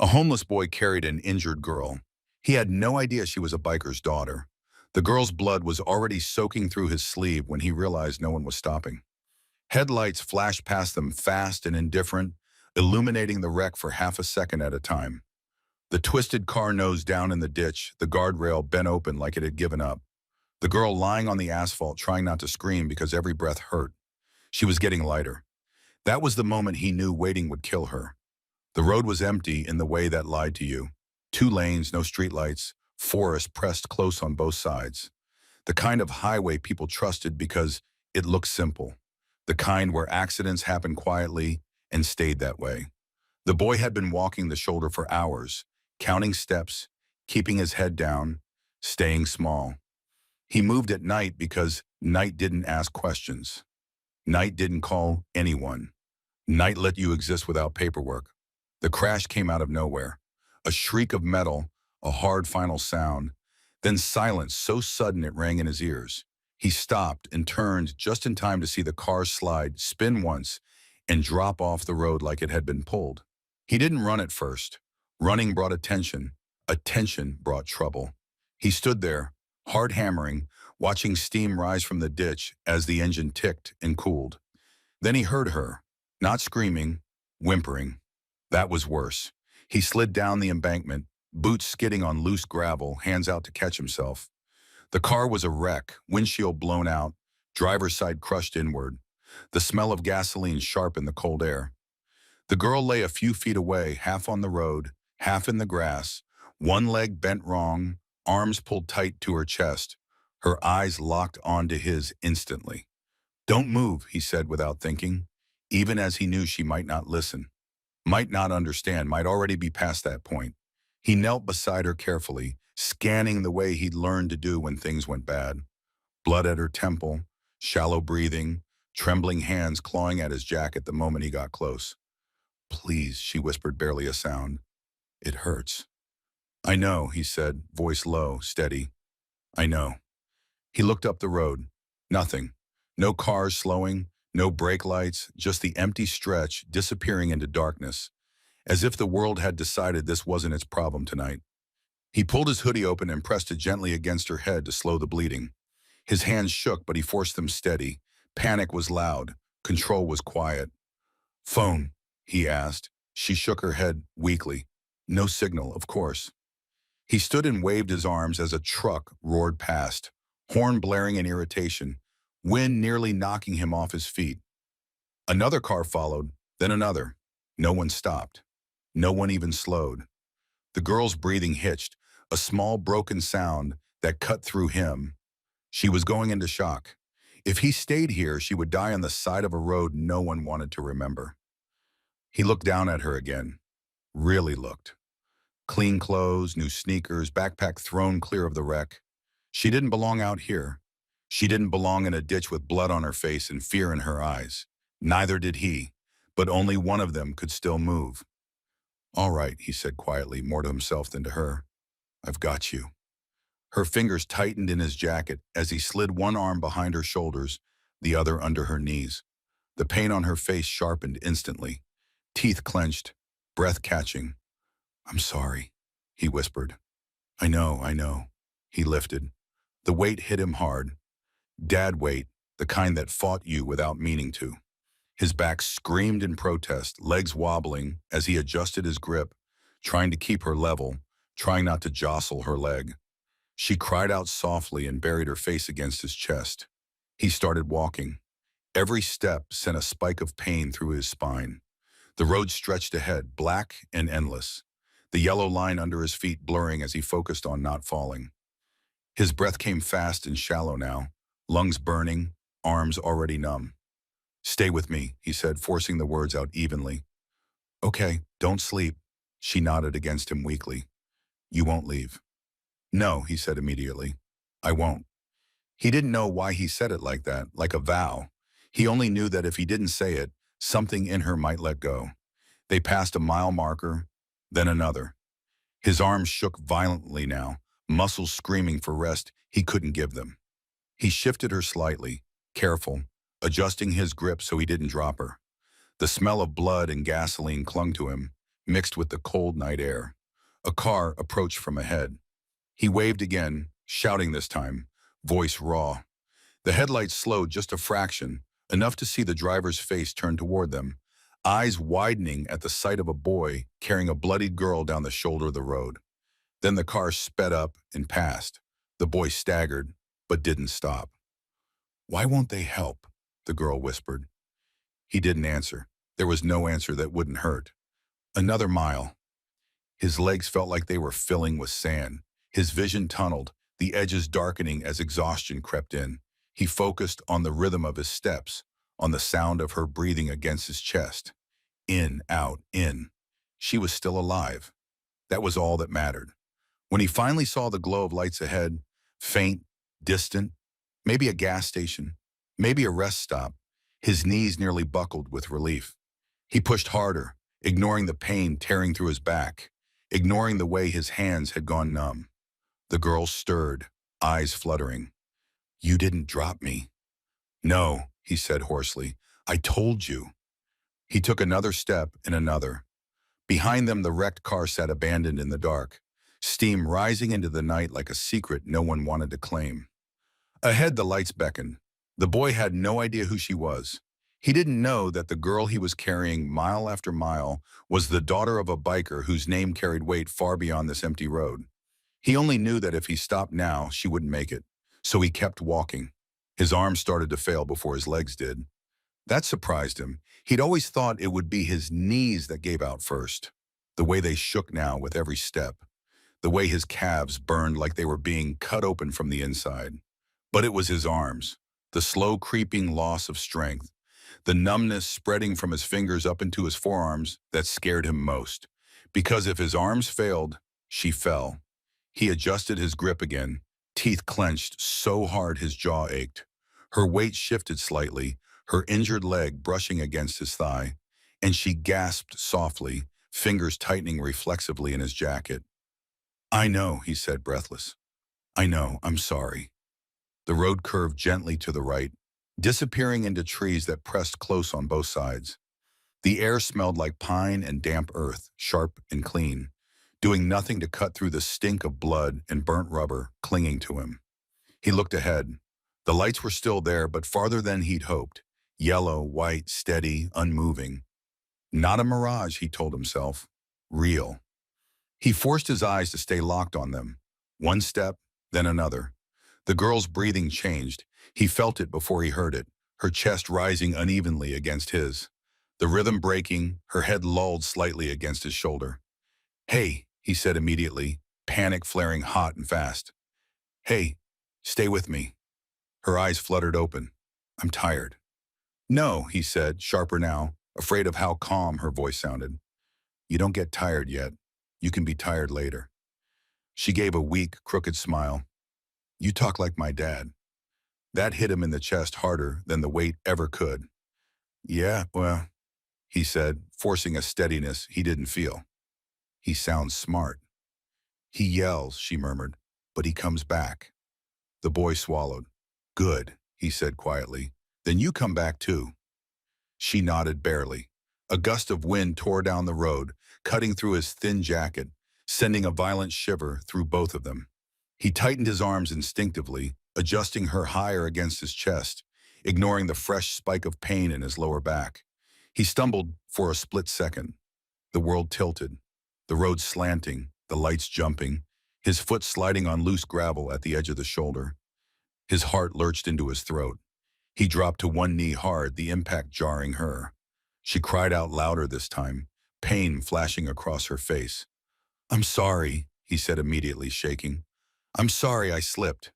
A homeless boy carried an injured girl. He had no idea she was a biker's daughter. The girl's blood was already soaking through his sleeve when he realized no one was stopping. Headlights flashed past them fast and indifferent, illuminating the wreck for half a second at a time. The twisted car nosed down in the ditch, the guardrail bent open like it had given up. The girl lying on the asphalt trying not to scream because every breath hurt. She was getting lighter. That was the moment he knew waiting would kill her. The road was empty in the way that lied to you. 2 lanes, no streetlights, forest pressed close on both sides. The kind of highway people trusted because it looked simple. The kind where accidents happened quietly and stayed that way. The boy had been walking the shoulder for hours, counting steps, keeping his head down, staying small. He moved at night because night didn't ask questions. Night didn't call anyone. Night let you exist without paperwork. The crash came out of nowhere. A shriek of metal, a hard final sound, then silence so sudden it rang in his ears. He stopped and turned just in time to see the car slide, spin once, and drop off the road like it had been pulled. He didn't run at first. Running brought attention. Attention brought trouble. He stood there, hard hammering, watching steam rise from the ditch as the engine ticked and cooled. Then he heard her, not screaming, whimpering. That was worse. He slid down the embankment, boots skidding on loose gravel, hands out to catch himself. The car was a wreck, windshield blown out, driver's side crushed inward. The smell of gasoline sharp in the cold air. The girl lay a few feet away, half on the road, half in the grass, one leg bent wrong, arms pulled tight to her chest, her eyes locked onto his instantly. "Don't move," he said without thinking, even as he knew she might not listen, might not understand, might already be past that point. He knelt beside her carefully, scanning the way he'd learned to do when things went bad. Blood at her temple, shallow breathing, trembling hands clawing at his jacket the moment he got close. "Please," she whispered, barely a sound. "It hurts." "I know," he said, voice low, steady. "I know." He looked up the road. Nothing. No cars slowing, no brake lights, just the empty stretch disappearing into darkness, as if the world had decided this wasn't its problem tonight. He pulled his hoodie open and pressed it gently against her head to slow the bleeding. His hands shook, but he forced them steady. Panic was loud. Control was quiet. "Phone," he asked. She shook her head weakly. No signal, of course. He stood and waved his arms as a truck roared past, horn blaring in irritation, wind nearly knocking him off his feet. Another car followed, then another. No one stopped. No one even slowed. The girl's breathing hitched, a small broken sound that cut through him. She was going into shock. If he stayed here, she would die on the side of a road no one wanted to remember. He looked down at her again. Really looked. Clean clothes, new sneakers, backpack thrown clear of the wreck. She didn't belong out here. She didn't belong in a ditch with blood on her face and fear in her eyes. Neither did he, but only one of them could still move. "All right," he said quietly, more to himself than to her. "I've got you." Her fingers tightened in his jacket as he slid one arm behind her shoulders, the other under her knees. The pain on her face sharpened instantly. Teeth clenched, breath catching. "I'm sorry," he whispered. I know," he lifted. The weight hit him hard. Dad weight, the kind that fought you without meaning to. His back screamed in protest, legs wobbling as he adjusted his grip, trying to keep her level, trying not to jostle her leg. She cried out softly and buried her face against his chest. He started walking. Every step sent a spike of pain through his spine. The road stretched ahead, black and endless, the yellow line under his feet blurring as he focused on not falling. His breath came fast and shallow now, lungs burning, arms already numb. "Stay with me," he said, forcing the words out evenly. "Okay, don't sleep." She nodded against him weakly. "You won't leave." "No," he said immediately. "I won't." He didn't know why he said it like that, like a vow. He only knew that if he didn't say it, something in her might let go. They passed a mile marker, then another. His arms shook violently now, muscles screaming for rest he couldn't give them. He shifted her slightly, careful, adjusting his grip so he didn't drop her. The smell of blood and gasoline clung to him, mixed with the cold night air. A car approached from ahead. He waved again, shouting this time, voice raw. The headlights slowed just a fraction, enough to see the driver's face turn toward them, eyes widening at the sight of a boy carrying a bloodied girl down the shoulder of the road. Then the car sped up and passed. The boy staggered, but didn't stop. "Why won't they help?" the girl whispered. He didn't answer. There was no answer that wouldn't hurt. Another mile. His legs felt like they were filling with sand. His vision tunneled, the edges darkening as exhaustion crept in. He focused on the rhythm of his steps, on the sound of her breathing against his chest. In, out, in. She was still alive. That was all that mattered. When he finally saw the glow of lights ahead, faint, distant, maybe a gas station, maybe a rest stop, his knees nearly buckled with relief. He pushed harder, ignoring the pain tearing through his back, ignoring the way his hands had gone numb. The girl stirred, eyes fluttering. "You didn't drop me." "No," he said hoarsely. "I told you." He took another step and another. Behind them, the wrecked car sat abandoned in the dark, steam rising into the night like a secret no one wanted to claim. Ahead, the lights beckoned. The boy had no idea who she was. He didn't know that the girl he was carrying mile after mile was the daughter of a biker whose name carried weight far beyond this empty road. He only knew that if he stopped now, she wouldn't make it. So he kept walking. His arms started to fail before his legs did. That surprised him. He'd always thought it would be his knees that gave out first. The way they shook now with every step. The way his calves burned like they were being cut open from the inside. But it was his arms. The slow creeping loss of strength. The numbness spreading from his fingers up into his forearms that scared him most. Because if his arms failed, she fell. He adjusted his grip again, teeth clenched so hard his jaw ached. Her weight shifted slightly, her injured leg brushing against his thigh, and she gasped softly, fingers tightening reflexively in his jacket. "I know," he said, breathless. "I know, I'm sorry." The road curved gently to the right, disappearing into trees that pressed close on both sides. The air smelled like pine and damp earth, sharp and clean, doing nothing to cut through the stink of blood and burnt rubber clinging to him. He looked ahead. The lights were still there, but farther than he'd hoped. Yellow, white, steady, unmoving. Not a mirage, he told himself. Real. He forced his eyes to stay locked on them. One step, then another. The girl's breathing changed. He felt it before he heard it, her chest rising unevenly against his. The rhythm breaking, her head lulled slightly against his shoulder. "Hey," he said immediately, panic flaring hot and fast. "Hey, stay with me." Her eyes fluttered open. "I'm tired." "No," he said, sharper now, afraid of how calm her voice sounded. "You don't get tired yet. You can be tired later." She gave a weak, crooked smile. "You talk like my dad." That hit him in the chest harder than the weight ever could. "Yeah, well," he said, forcing a steadiness he didn't feel. "He sounds smart." "He yells," she murmured, "but he comes back." The boy swallowed. "Good," he said quietly. "Then you come back too." She nodded barely. A gust of wind tore down the road, cutting through his thin jacket, sending a violent shiver through both of them. He tightened his arms instinctively, adjusting her higher against his chest, ignoring the fresh spike of pain in his lower back. He stumbled for a split second. The world tilted, the road slanting, the lights jumping, his foot sliding on loose gravel at the edge of the shoulder. His heart lurched into his throat. He dropped to one knee hard, the impact jarring her. She cried out louder this time, pain flashing across her face. "I'm sorry," he said immediately, shaking. "I'm sorry I slipped."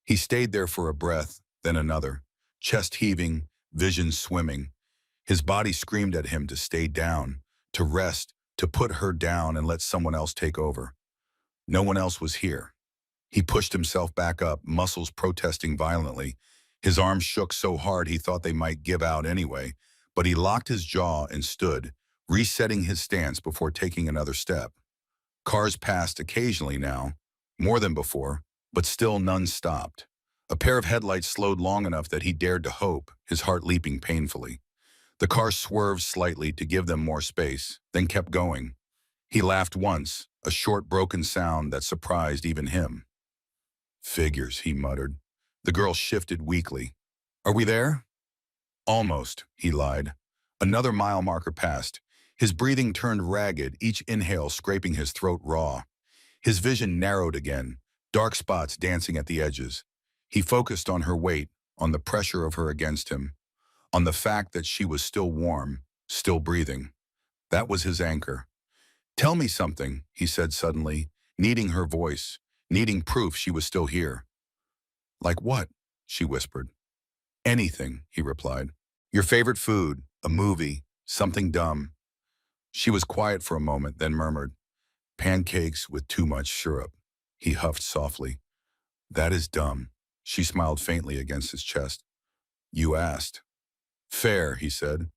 He stayed there for a breath, then another, chest heaving, vision swimming. His body screamed at him to stay down, to rest, to put her down and let someone else take over. No one else was here. He pushed himself back up, muscles protesting violently. His arms shook so hard he thought they might give out anyway, but he locked his jaw and stood, resetting his stance before taking another step. Cars passed occasionally now, more than before, but still none stopped. A pair of headlights slowed long enough that he dared to hope, his heart leaping painfully. The car swerved slightly to give them more space, then kept going. He laughed once, a short broken sound that surprised even him. Figures, he muttered. The girl shifted weakly. Are we there? Almost, he lied. Another mile marker passed. His breathing turned ragged, each inhale scraping his throat raw. His vision narrowed again, dark spots dancing at the edges. He focused on her weight, on the pressure of her against him, on the fact that she was still warm, still breathing. That was his anchor. Tell me something, he said suddenly, needing her voice, needing proof she was still here. Like what? She whispered. Anything, he replied. Your favorite food, a movie, something dumb. She was quiet for a moment, then murmured, pancakes with too much syrup. He huffed softly. That is dumb. She smiled faintly against his chest. You asked. Fair, he said.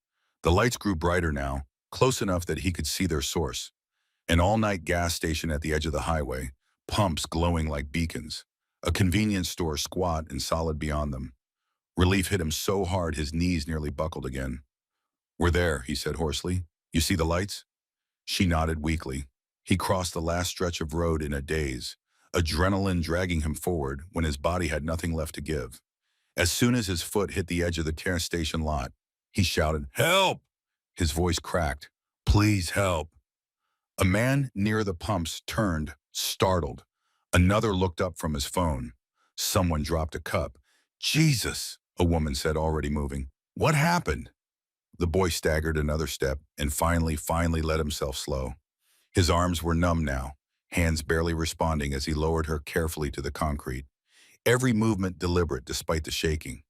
The lights grew brighter now, close enough that he could see their source. An all-night gas station at the edge of the highway, pumps glowing like beacons. A convenience store squat and solid beyond them. Relief hit him so hard his knees nearly buckled again. We're there, he said hoarsely. You see the lights? She nodded weakly. He crossed the last stretch of road in a daze, adrenaline dragging him forward when his body had nothing left to give. As soon as his foot hit the edge of the gas station lot, he shouted, Help! His voice cracked. Please help. A man near the pumps turned, startled. Another looked up from his phone. Someone dropped a cup. Jesus, a woman said, already moving. What happened? The boy staggered another step and finally let himself slow. His arms were numb now, hands barely responding as he lowered her carefully to the concrete. Every movement deliberate despite the shaking.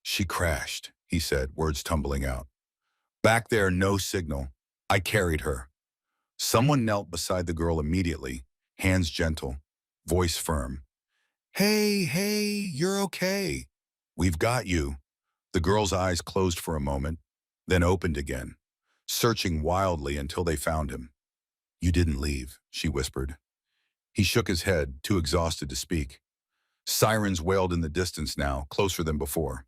She crashed, he said, words tumbling out. Back there, no signal. I carried her. Someone knelt beside the girl immediately, hands gentle, voice firm. Hey, you're okay. We've got you. The girl's eyes closed for a moment, then opened again, searching wildly until they found him. You didn't leave, she whispered. He shook his head, too exhausted to speak. Sirens wailed in the distance now, closer than before.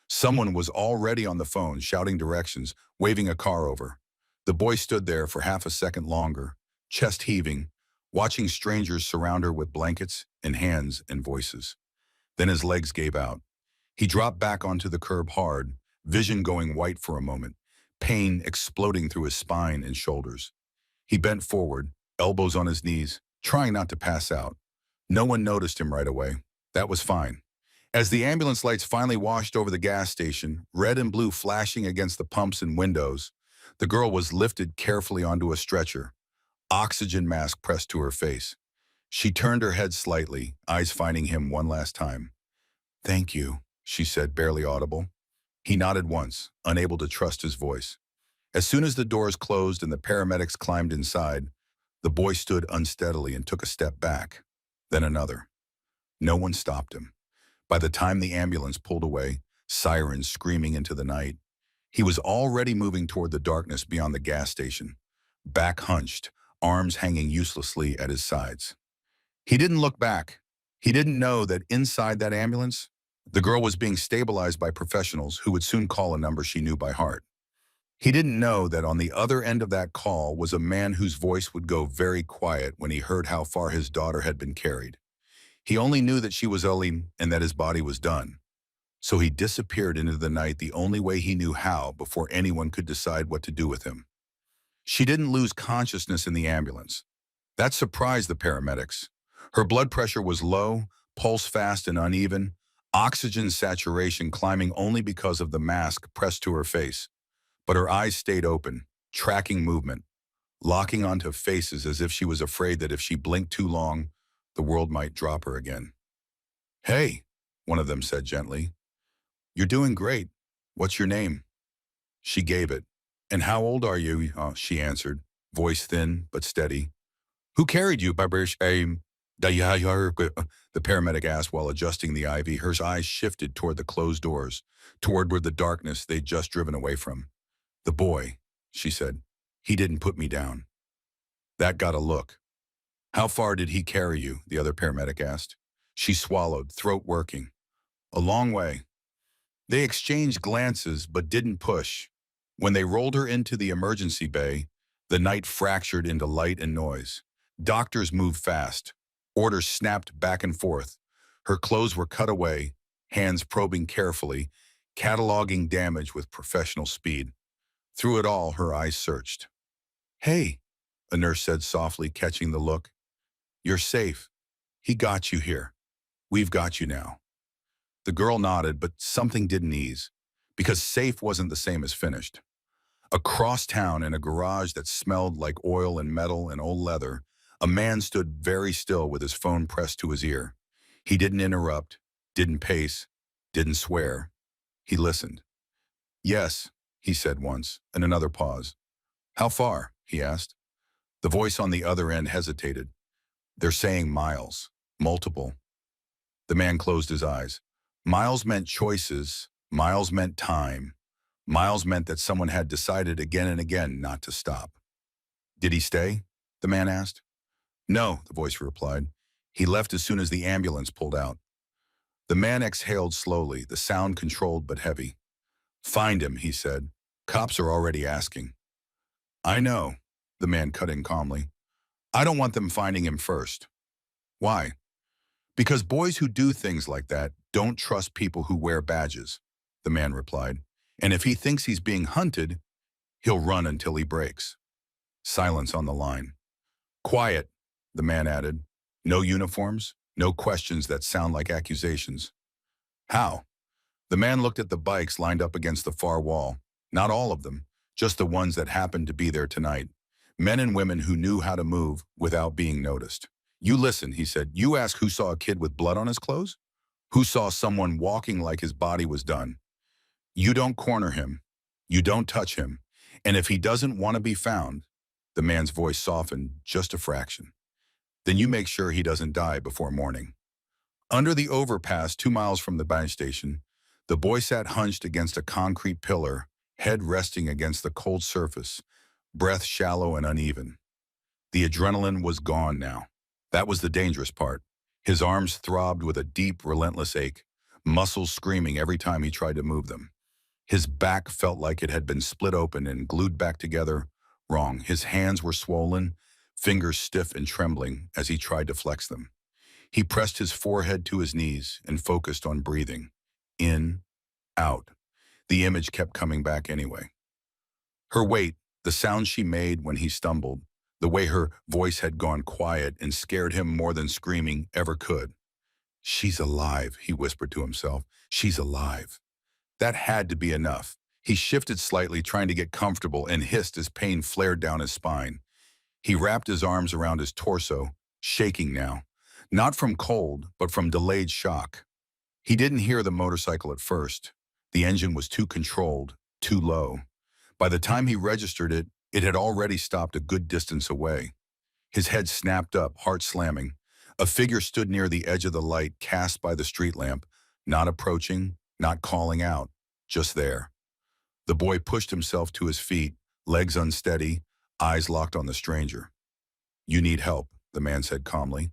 Someone was already on the phone, shouting directions, waving a car over. The boy stood there for half a second longer, chest heaving, watching strangers surround her with blankets and hands and voices. Then his legs gave out. He dropped back onto the curb hard, vision going white for a moment, pain exploding through his spine and shoulders. He bent forward, elbows on his knees, trying not to pass out. No one noticed him right away. That was fine. As the ambulance lights finally washed over the gas station, red and blue flashing against the pumps and windows, the girl was lifted carefully onto a stretcher, oxygen mask pressed to her face. She turned her head slightly, eyes finding him one last time. Thank you, she said, barely audible. He nodded once, unable to trust his voice. As soon as the doors closed and the paramedics climbed inside, the boy stood unsteadily and took a step back, then another. No one stopped him. By the time the ambulance pulled away, sirens screaming into the night, he was already moving toward the darkness beyond the gas station, back hunched, arms hanging uselessly at his sides. He didn't look back. He didn't know that inside that ambulance, the girl was being stabilized by professionals who would soon call a number she knew by heart. He didn't know that on the other end of that call was a man whose voice would go very quiet when he heard how far his daughter had been carried. He only knew that she was ailing and that his body was done. So he disappeared into the night the only way he knew how before anyone could decide what to do with him. She didn't lose consciousness in the ambulance. That surprised the paramedics. Her blood pressure was low, pulse fast and uneven, oxygen saturation climbing only because of the mask pressed to her face. But her eyes stayed open, tracking movement, locking onto faces as if she was afraid that if she blinked too long, the world might drop her again. Hey, one of them said gently. You're doing great. What's your name? She gave it. And how old are you? She answered, voice thin but steady. Who carried you, Babrish? The paramedic asked while adjusting the IV. Her eyes shifted toward the closed doors, toward where the darkness they'd just driven away from. The boy, she said. He didn't put me down. That got a look. How far did he carry you? The other paramedic asked. She swallowed, throat working. A long way. They exchanged glances but didn't push. When they rolled her into the emergency bay, The night fractured into light and noise. Doctors moved fast. Orders snapped back and forth. Her clothes were cut away, hands probing carefully, cataloging damage with professional speed. Through it all, her eyes searched. "Hey," a nurse said softly, catching the look. "You're safe. He got you here. We've got you now." The girl nodded, but something didn't ease, because safe wasn't the same as finished. Across town, in a garage that smelled like oil and metal and old leather, a man stood very still with his phone pressed to his ear. He didn't interrupt, didn't pace, didn't swear. He listened. "Yes," he said once, and another pause. "How far?" he asked. The voice on the other end hesitated. "They're saying miles. Multiple." The man closed his eyes. Miles meant choices. Miles meant time. Miles meant that someone had decided again and again not to stop. "Did he stay?" the man asked. "No," the voice replied. "He left as soon as the ambulance pulled out." The man exhaled slowly, the sound controlled but heavy. "Find him," he said. "Cops are already asking." "I know," the man cut in calmly. "I don't want them finding him first." "Why?" "Because boys who do things like that don't trust people who wear badges," the man replied. "And if he thinks he's being hunted, he'll run until he breaks." Silence on the line. "Quiet," the man added. "No uniforms, no questions that sound like accusations." "How?" The man looked at the bikes lined up against the far wall. Not all of them, just the ones that happened to be there tonight. Men and women who knew how to move without being noticed. "You listen," he said. "You ask who saw a kid with blood on his clothes? Who saw someone walking like his body was done? You don't corner him. You don't touch him. And if he doesn't want to be found," the man's voice softened just a fraction, "then you make sure he doesn't die before morning." Under the overpass 2 miles from the Binge station, the boy sat hunched against a concrete pillar, head resting against the cold surface, breath shallow and uneven. The adrenaline was gone now. That was the dangerous part. His arms throbbed with a deep, relentless ache, muscles screaming every time he tried to move them. His back felt like it had been split open and glued back together. Wrong. His hands were swollen, fingers stiff and trembling as he tried to flex them. He pressed his forehead to his knees and focused on breathing. In, out. The image kept coming back anyway. Her weight, the sound she made when he stumbled, the way her voice had gone quiet and scared him more than screaming ever could. "She's alive," he whispered to himself. "She's alive." That had to be enough. He shifted slightly, trying to get comfortable, and hissed as pain flared down his spine. He wrapped his arms around his torso, shaking now. Not from cold, but from delayed shock. He didn't hear the motorcycle at first. The engine was too controlled, too low. By the time he registered it, it had already stopped a good distance away. His head snapped up, heart slamming. A figure stood near the edge of the light cast by the street lamp, not approaching, not calling out, just there. The boy pushed himself to his feet, legs unsteady, eyes locked on the stranger. "You need help," the man said calmly.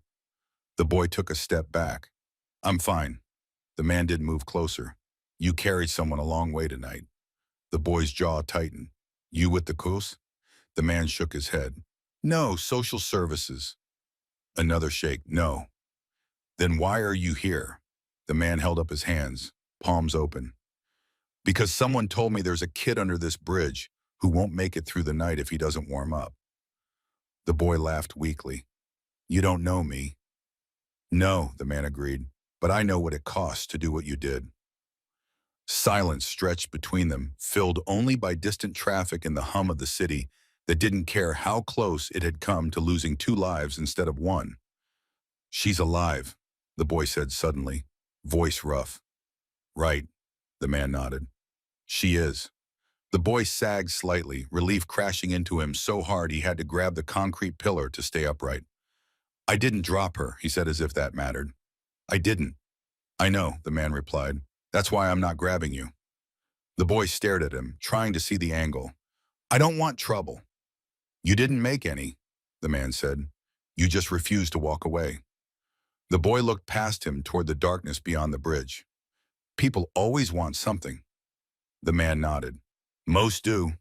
The boy took a step back. "I'm fine." The man didn't move closer. "You carried someone a long way tonight." The boy's jaw tightened. "You with the coos?" The man shook his head. "No, social services." Another shake. "No." "Then why are you here?" The man held up his hands, palms open. "Because someone told me there's a kid under this bridge who won't make it through the night if he doesn't warm up." The boy laughed weakly. "You don't know me." "No," the man agreed, "but I know what it costs to do what you did." Silence stretched between them, filled only by distant traffic and the hum of the city that didn't care how close it had come to losing 2 lives instead of one. "She's alive," the boy said suddenly, voice rough. "Right," the man nodded. "She is." The boy sagged slightly, relief crashing into him so hard he had to grab the concrete pillar to stay upright. "I didn't drop her," he said as if that mattered. "I didn't." "I know," the man replied. "That's why I'm not grabbing you." The boy stared at him, trying to see the angle. "I don't want trouble." "You didn't make any," the man said. "You just refused to walk away." The boy looked past him toward the darkness beyond the bridge. "People always want something." The man nodded. "Most do.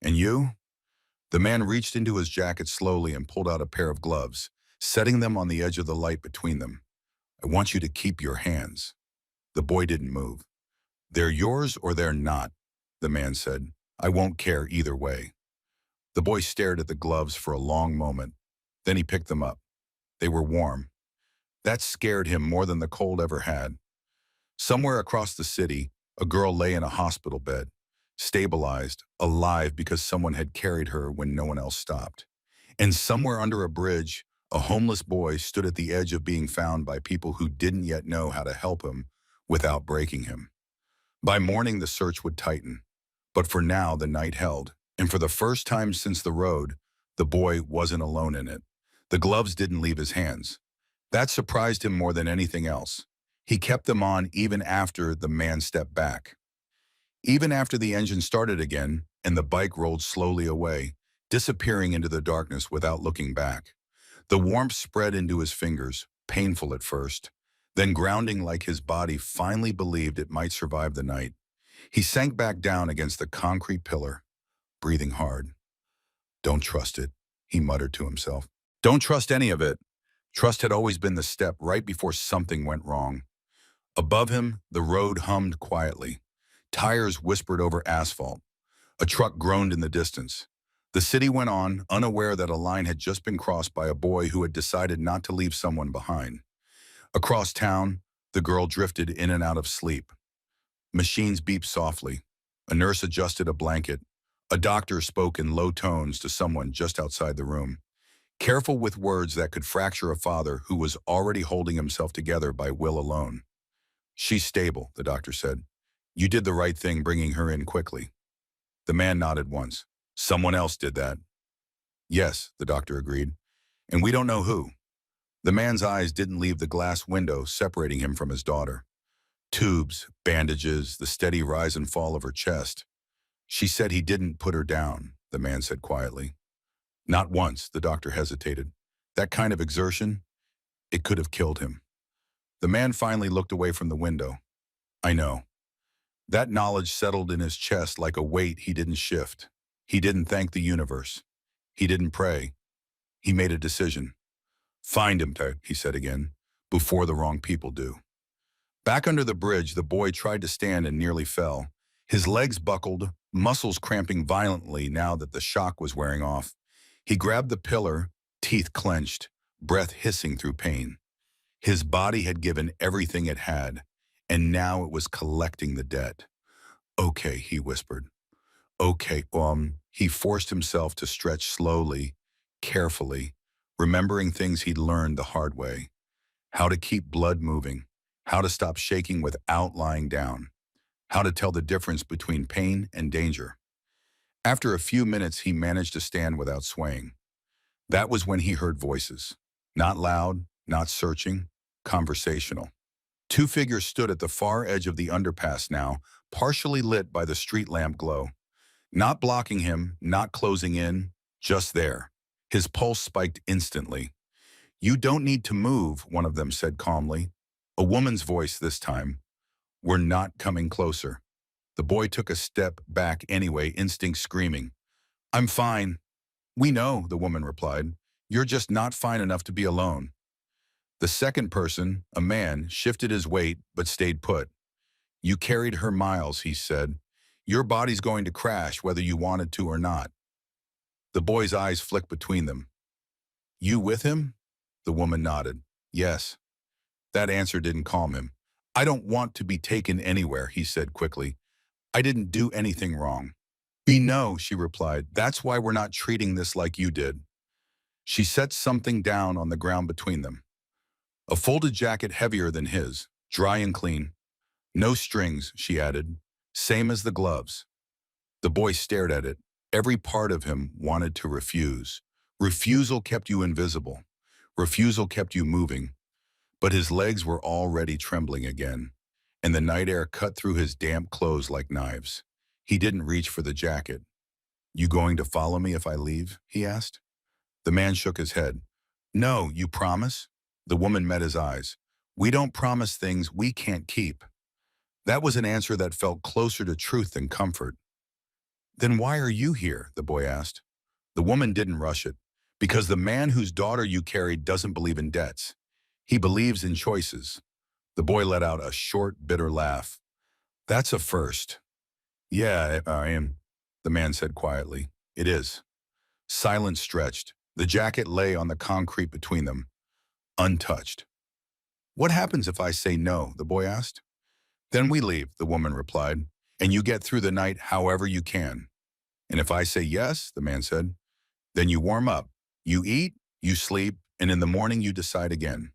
And you?" The man reached into his jacket slowly and pulled out a pair of gloves, setting them on the edge of the light between them. I want you to keep your hands. The boy didn't move. They're yours or they're not, the man said. I won't care either way. The boy stared at the gloves for a long moment. Then he picked them up. They were warm. That scared him more than the cold ever had. Somewhere across the city, a girl lay in a hospital bed, stabilized, alive because someone had carried her when no one else stopped. And somewhere under a bridge, a homeless boy stood at the edge of being found by people who didn't yet know how to help him without breaking him. By morning, the search would tighten. But for now, the night held. And for the first time since the road, the boy wasn't alone in it. The gloves didn't leave his hands. That surprised him more than anything else. He kept them on even after the man stepped back. Even after the engine started again and the bike rolled slowly away, disappearing into the darkness without looking back. The warmth spread into his fingers, painful at first, then grounding like his body finally believed it might survive the night. He sank back down against the concrete pillar, breathing hard. Don't trust it, he muttered to himself. Don't trust any of it. Trust had always been the step right before something went wrong. Above him, the road hummed quietly. Tires whispered over asphalt. A truck groaned in the distance. The city went on, unaware that a line had just been crossed by a boy who had decided not to leave someone behind. Across town, the girl drifted in and out of sleep. Machines beeped softly. A nurse adjusted a blanket. A doctor spoke in low tones to someone just outside the room, careful with words that could fracture a father who was already holding himself together by will alone. She's stable, the doctor said. You did the right thing bringing her in quickly. The man nodded once. Someone else did that. Yes, the doctor agreed. And we don't know who. The man's eyes didn't leave the glass window separating him from his daughter. Tubes, bandages, the steady rise and fall of her chest. She said he didn't put her down, the man said quietly. Not once, the doctor hesitated. That kind of exertion, it could have killed him. The man finally looked away from the window. I know. That knowledge settled in his chest like a weight he didn't shift. He didn't thank the universe. He didn't pray. He made a decision. Find him, he said again, before the wrong people do. Back under the bridge, the boy tried to stand and nearly fell. His legs buckled, muscles cramping violently now that the shock was wearing off. He grabbed the pillar, teeth clenched, breath hissing through pain. His body had given everything it had, and now it was collecting the debt. Okay, he whispered. Okay, he forced himself to stretch slowly, carefully, remembering things he'd learned the hard way. How to keep blood moving, how to stop shaking without lying down, how to tell the difference between pain and danger. After a few minutes, he managed to stand without swaying. That was when he heard voices. Not loud, not searching, conversational. Two figures stood at the far edge of the underpass now, partially lit by the street lamp glow. Not blocking him, not closing in, just there. His pulse spiked instantly. You don't need to move, one of them said calmly. A woman's voice this time. We're not coming closer. The boy took a step back anyway, instinct screaming. I'm fine. We know, the woman replied. You're just not fine enough to be alone. The second person, a man, shifted his weight but stayed put. You carried her miles, he said. Your body's going to crash whether you wanted to or not. The boy's eyes flicked between them. You with him? The woman nodded. Yes. That answer didn't calm him. I don't want to be taken anywhere, he said quickly. I didn't do anything wrong. We know, she replied. That's why we're not treating this like you did. She set something down on the ground between them. A folded jacket heavier than his, dry and clean. No strings, she added. Same as the gloves. The boy stared at it. Every part of him wanted to refuse. Refusal kept you invisible. Refusal kept you moving. But his legs were already trembling again, and the night air cut through his damp clothes like knives. He didn't reach for the jacket. You going to follow me if I leave? He asked. The man shook his head. No, you promise? The woman met his eyes. We don't promise things we can't keep. That was an answer that felt closer to truth than comfort. Then why are you here? The boy asked. The woman didn't rush it, because the man whose daughter you carried doesn't believe in debts. He believes in choices. The boy let out a short, bitter laugh. That's a first. Yeah, I am, the man said quietly. It is. Silence stretched. The jacket lay on the concrete between them, untouched. What happens if I say no? The boy asked. Then we leave, the woman replied, and you get through the night however you can. And if I say yes, the man said, then you warm up. You eat, you sleep, and in the morning you decide again.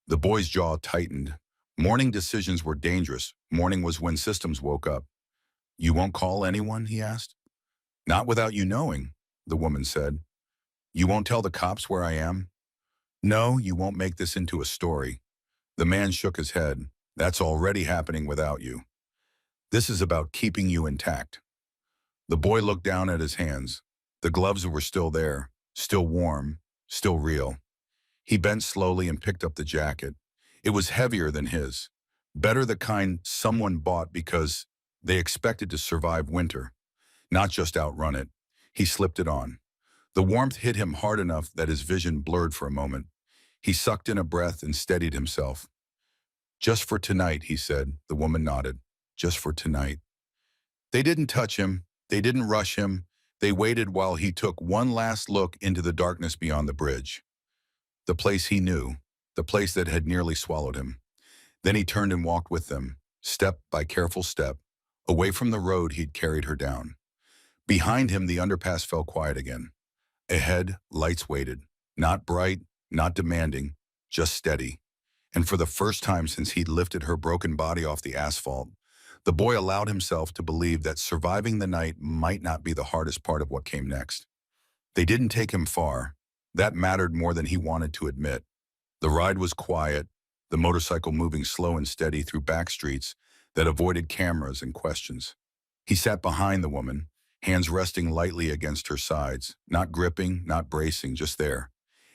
The boy's jaw tightened. Morning decisions were dangerous. Morning was when systems woke up. You won't call anyone? He asked. Not without you knowing, the woman said. You won't tell the cops where I am? No, you won't make this into a story. The man shook his head. That's already happening without you. This is about keeping you intact. The boy looked down at his hands. The gloves were still there, still warm, still real. He bent slowly and picked up the jacket. It was heavier than his. Better the kind someone bought because they expected to survive winter, not just outrun it. He slipped it on. The warmth hit him hard enough that his vision blurred for a moment. He sucked in a breath and steadied himself. Just for tonight, he said. The woman nodded. Just for tonight. They didn't touch him. They didn't rush him. They waited while he took one last look into the darkness beyond the bridge. The place he knew, the place that had nearly swallowed him. Then he turned and walked with them, step by careful step, away from the road he'd carried her down. Behind him, the underpass fell quiet again. Ahead, lights waited, not bright, not demanding, just steady. And for the first time since he'd lifted her broken body off the asphalt, the boy allowed himself to believe that surviving the night might not be the hardest part of what came next. They didn't take him far. That mattered more than he wanted to admit. The ride was quiet, the motorcycle moving slow and steady through back streets that avoided cameras and questions. He sat behind the woman, hands resting lightly against her sides, not gripping, not bracing, just there.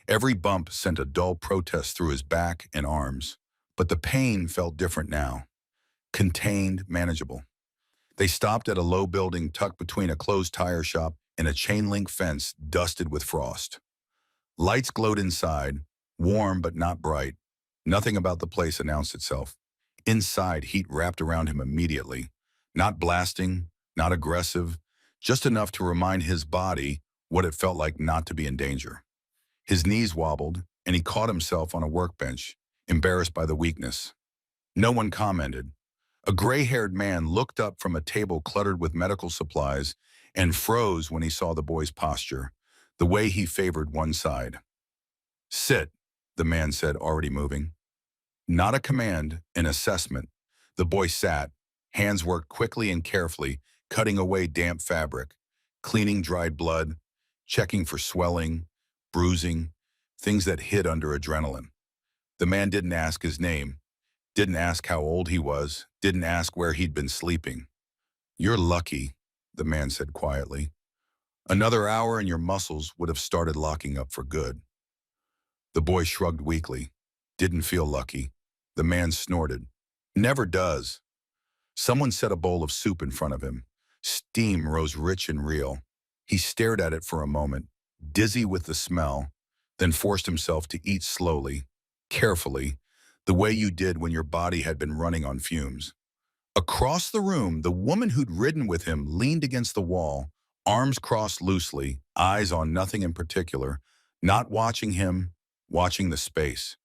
Every bump sent a dull protest through his back and arms, but the pain felt different now. Contained, manageable. They stopped at a low building tucked between a closed tire shop and a chain-link fence dusted with frost. Lights glowed inside, warm but not bright. Nothing about the place announced itself. Inside, heat wrapped around him immediately. Not blasting, not aggressive, just enough to remind his body what it felt like not to be in danger. His knees wobbled, and he caught himself on a workbench, embarrassed by the weakness. No one commented. A gray-haired man looked up from a table cluttered with medical supplies and froze when he saw the boy's posture, the way he favored one side. Sit, the man said, already moving. Not a command, an assessment. The boy sat. Hands worked quickly and carefully, cutting away damp fabric, cleaning dried blood, checking for swelling, bruising, things that hid under adrenaline. The man didn't ask his name, didn't ask how old he was, didn't ask where he'd been sleeping. You're lucky, the man said quietly. Another hour and your muscles would have started locking up for good. The boy shrugged weakly. Didn't feel lucky. The man snorted. Never does. Someone set a bowl of soup in front of him. Steam rose rich and real. He stared at it for a moment, dizzy with the smell, then forced himself to eat slowly, carefully, the way you did when your body had been running on fumes. Across the room, the woman who'd ridden with him leaned against the wall, arms crossed loosely, eyes on nothing in particular, not watching him, watching the space.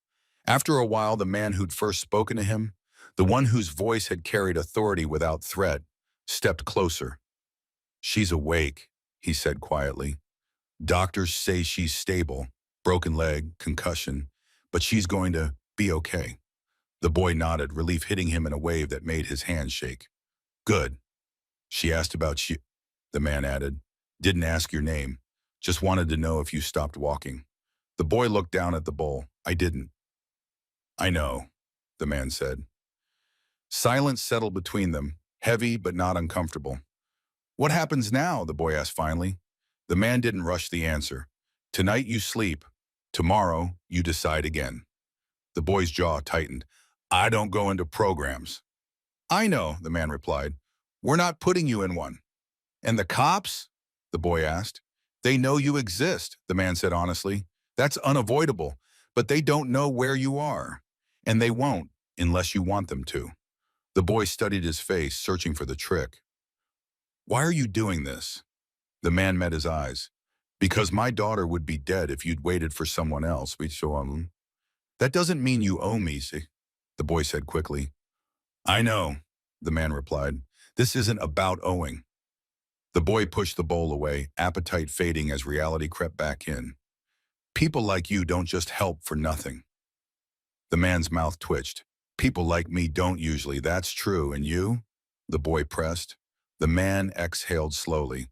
After a while, the man who'd first spoken to him, the one whose voice had carried authority without threat, stepped closer. She's awake, he said quietly. Doctors say she's stable, broken leg, concussion, but she's going to be okay. The boy nodded, relief hitting him in a wave that made his hands shake. Good. She asked about you, the man added. Didn't ask your name. Just wanted to know if you stopped walking. The boy looked down at the bowl. I didn't. I know, the man said. Silence settled between them, heavy but not uncomfortable. What happens now? The boy asked finally. The man didn't rush the answer. Tonight you sleep. Tomorrow you decide again. The boy's jaw tightened. I don't go into programs. I know, the man replied. We're not putting you in one. And the cops? The boy asked. They know you exist, the man said honestly. That's unavoidable, but they don't know where you are. And they won't, unless you want them to. The boy studied his face, searching for the trick. Why are you doing this? The man met his eyes. Because my daughter would be dead if you'd waited for someone else. That doesn't mean you owe me, see? The boy said quickly. I know, the man replied. This isn't about owing. The boy pushed the bowl away, appetite fading as reality crept back in. People like you don't just help for nothing. The man's mouth twitched. People like me don't usually, that's true, and you? The boy pressed. The man exhaled slowly.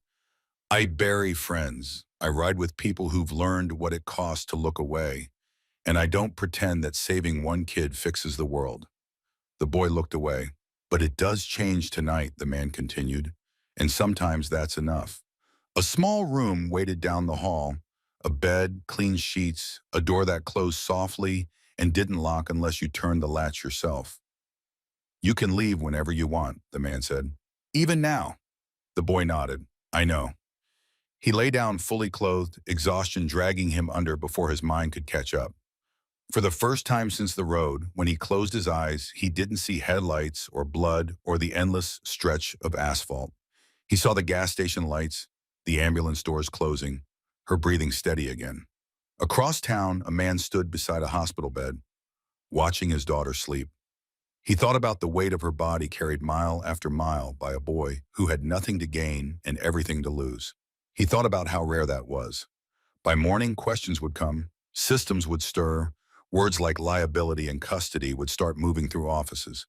I bury friends. I ride with people who've learned what it costs to look away. And I don't pretend that saving one kid fixes the world. The boy looked away. But it does change tonight, the man continued. And sometimes that's enough. A small room waited down the hall. A bed, clean sheets, a door that closed softly and didn't lock unless you turned the latch yourself. You can leave whenever you want, the man said. Even now. The boy nodded. I know. He lay down fully clothed, exhaustion dragging him under before his mind could catch up. For the first time since the road, when he closed his eyes, he didn't see headlights or blood or the endless stretch of asphalt. He saw the gas station lights, the ambulance doors closing, her breathing steady again. Across town, a man stood beside a hospital bed, watching his daughter sleep. He thought about the weight of her body carried mile after mile by a boy who had nothing to gain and everything to lose. He thought about how rare that was. By morning, questions would come, systems would stir, words like liability and custody would start moving through offices.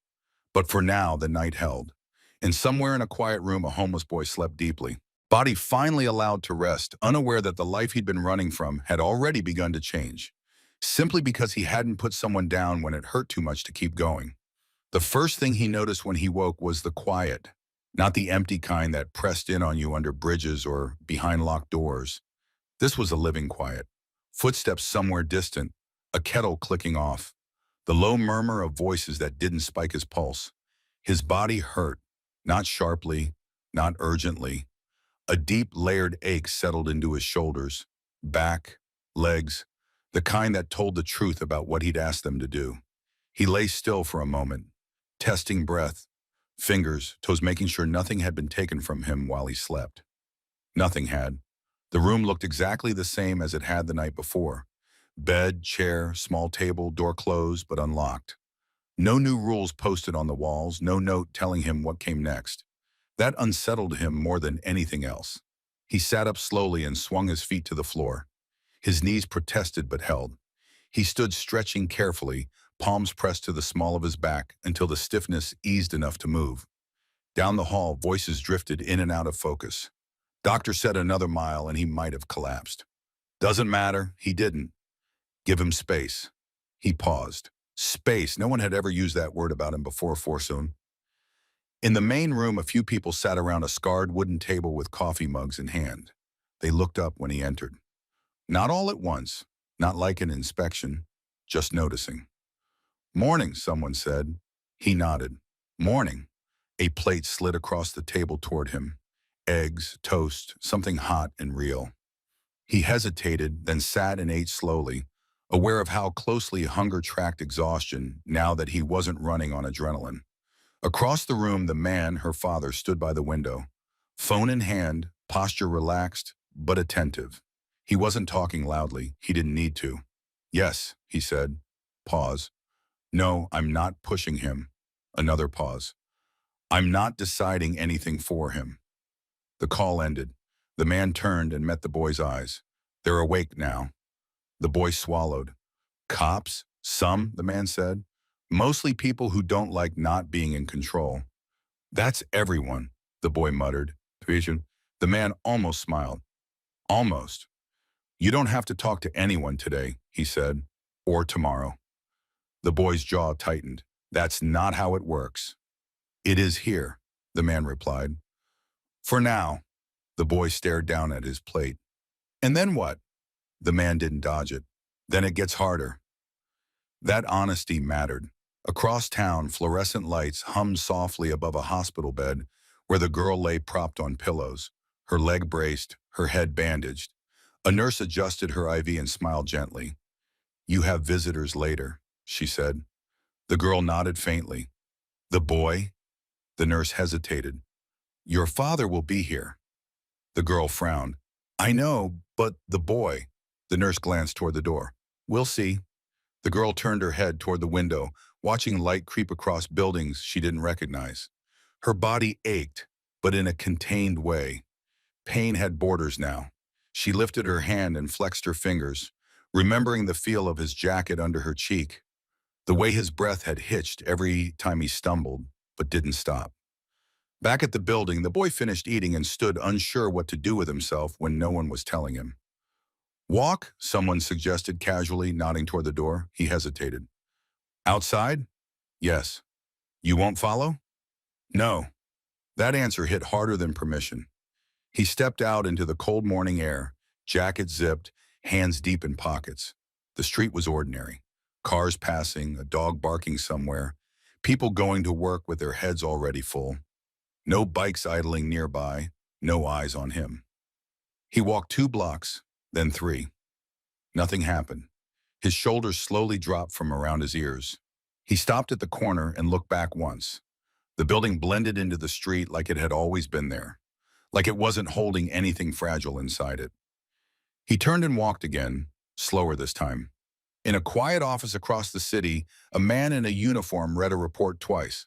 But for now, the night held. And somewhere in a quiet room, a homeless boy slept deeply. Body finally allowed to rest, unaware that the life he'd been running from had already begun to change, simply because he hadn't put someone down when it hurt too much to keep going. The first thing he noticed when he woke was the quiet, not the empty kind that pressed in on you under bridges or behind locked doors. This was a living quiet. Footsteps somewhere distant, a kettle clicking off, the low murmur of voices that didn't spike his pulse. His body hurt, not sharply, not urgently. A deep layered ache settled into his shoulders, back, legs, the kind that told the truth about what he'd asked them to do. He lay still for a moment, testing breath, fingers, toes, making sure nothing had been taken from him while he slept. Nothing had. The room looked exactly the same as it had the night before. Bed, chair, small table, door closed but unlocked. No new rules posted on the walls, no note telling him what came next. That unsettled him more than anything else. He sat up slowly and swung his feet to the floor. His knees protested but held. He stood stretching carefully, palms pressed to the small of his back until the stiffness eased enough to move. Down the hall, voices drifted in and out of focus. Doctor said another mile and he might have collapsed. Doesn't matter, he didn't. Give him space. He paused. Space, no one had ever used that word about him before soon. In the main room, a few people sat around a scarred wooden table with coffee mugs in hand. They looked up when he entered. Not all at once, not like an inspection, just noticing. Morning, someone said. He nodded. Morning. A plate slid across the table toward him. Eggs, toast, something hot and real. He hesitated, then sat and ate slowly, aware of how closely hunger tracked exhaustion now that he wasn't running on adrenaline. Across the room, the man, her father, stood by the window. Phone in hand, posture relaxed, but attentive. He wasn't talking loudly. He didn't need to. Yes, he said. Pause. No, I'm not pushing him. Another pause. I'm not deciding anything for him. The call ended. The man turned and met the boy's eyes. They're awake now. The boy swallowed. Cops? Some, the man said. Mostly people who don't like not being in control. That's everyone, the boy muttered. The man almost smiled. Almost. You don't have to talk to anyone today, he said, or tomorrow. The boy's jaw tightened. That's not how it works. It is here, the man replied. For now. The boy stared down at his plate. And then what? The man didn't dodge it. Then it gets harder. That honesty mattered. Across town, fluorescent lights hummed softly above a hospital bed where the girl lay propped on pillows, her leg braced, her head bandaged. A nurse adjusted her IV and smiled gently. "You have visitors later," she said. The girl nodded faintly. "The boy?" The nurse hesitated. "Your father will be here." The girl frowned. "I know, but the boy." The nurse glanced toward the door. "We'll see." The girl turned her head toward the window, watching light creep across buildings she didn't recognize. Her body ached, but in a contained way. Pain had borders now. She lifted her hand and flexed her fingers, remembering the feel of his jacket under her cheek, the way his breath had hitched every time he stumbled, but didn't stop. Back at the building, the boy finished eating and stood unsure what to do with himself when no one was telling him. "Walk," someone suggested casually, nodding toward the door. He hesitated. "Outside?" "Yes." "You won't follow?" "No." That answer hit harder than permission. He stepped out into the cold morning air, jacket zipped, hands deep in pockets. The street was ordinary. Cars passing, a dog barking somewhere, people going to work with their heads already full. No bikes idling nearby, no eyes on him. He walked 2 blocks, then 3. Nothing happened. His shoulders slowly dropped from around his ears. He stopped at the corner and looked back once. The building blended into the street like it had always been there, like it wasn't holding anything fragile inside it. He turned and walked again, slower this time. In a quiet office across the city, a man in a uniform read a report twice.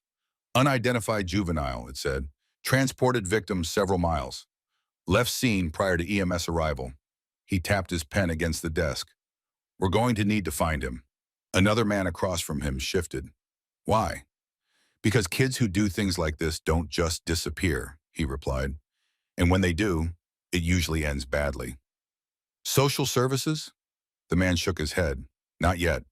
"Unidentified juvenile," it said. "Transported victim several miles. Left scene prior to EMS arrival." He tapped his pen against the desk. "We're going to need to find him." Another man across from him shifted. "Why?" "Because kids who do things like this don't just disappear," he replied. "And when they do, it usually ends badly." "Social services?" The man shook his head. "Not yet."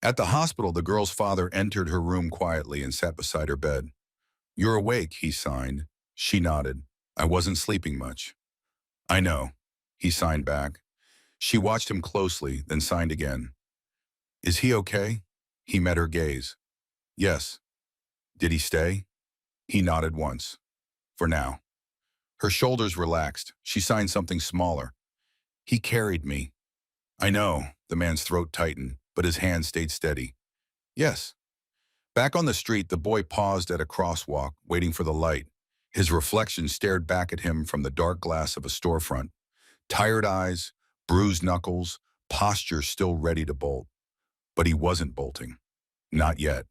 At the hospital, the girl's father entered her room quietly and sat beside her bed. "You're awake," he signed. She nodded. "I wasn't sleeping much." "I know," he signed back. She watched him closely, then signed again. "Is he okay?" He met her gaze. "Yes." "Did he stay?" He nodded once. "For now." Her shoulders relaxed. She signed something smaller. "He carried me." "I know." The man's throat tightened, but his hand stayed steady. "Yes." Back on the street, the boy paused at a crosswalk, waiting for the light. His reflection stared back at him from the dark glass of a storefront. Tired eyes, bruised knuckles, posture still ready to bolt. But he wasn't bolting. Not yet.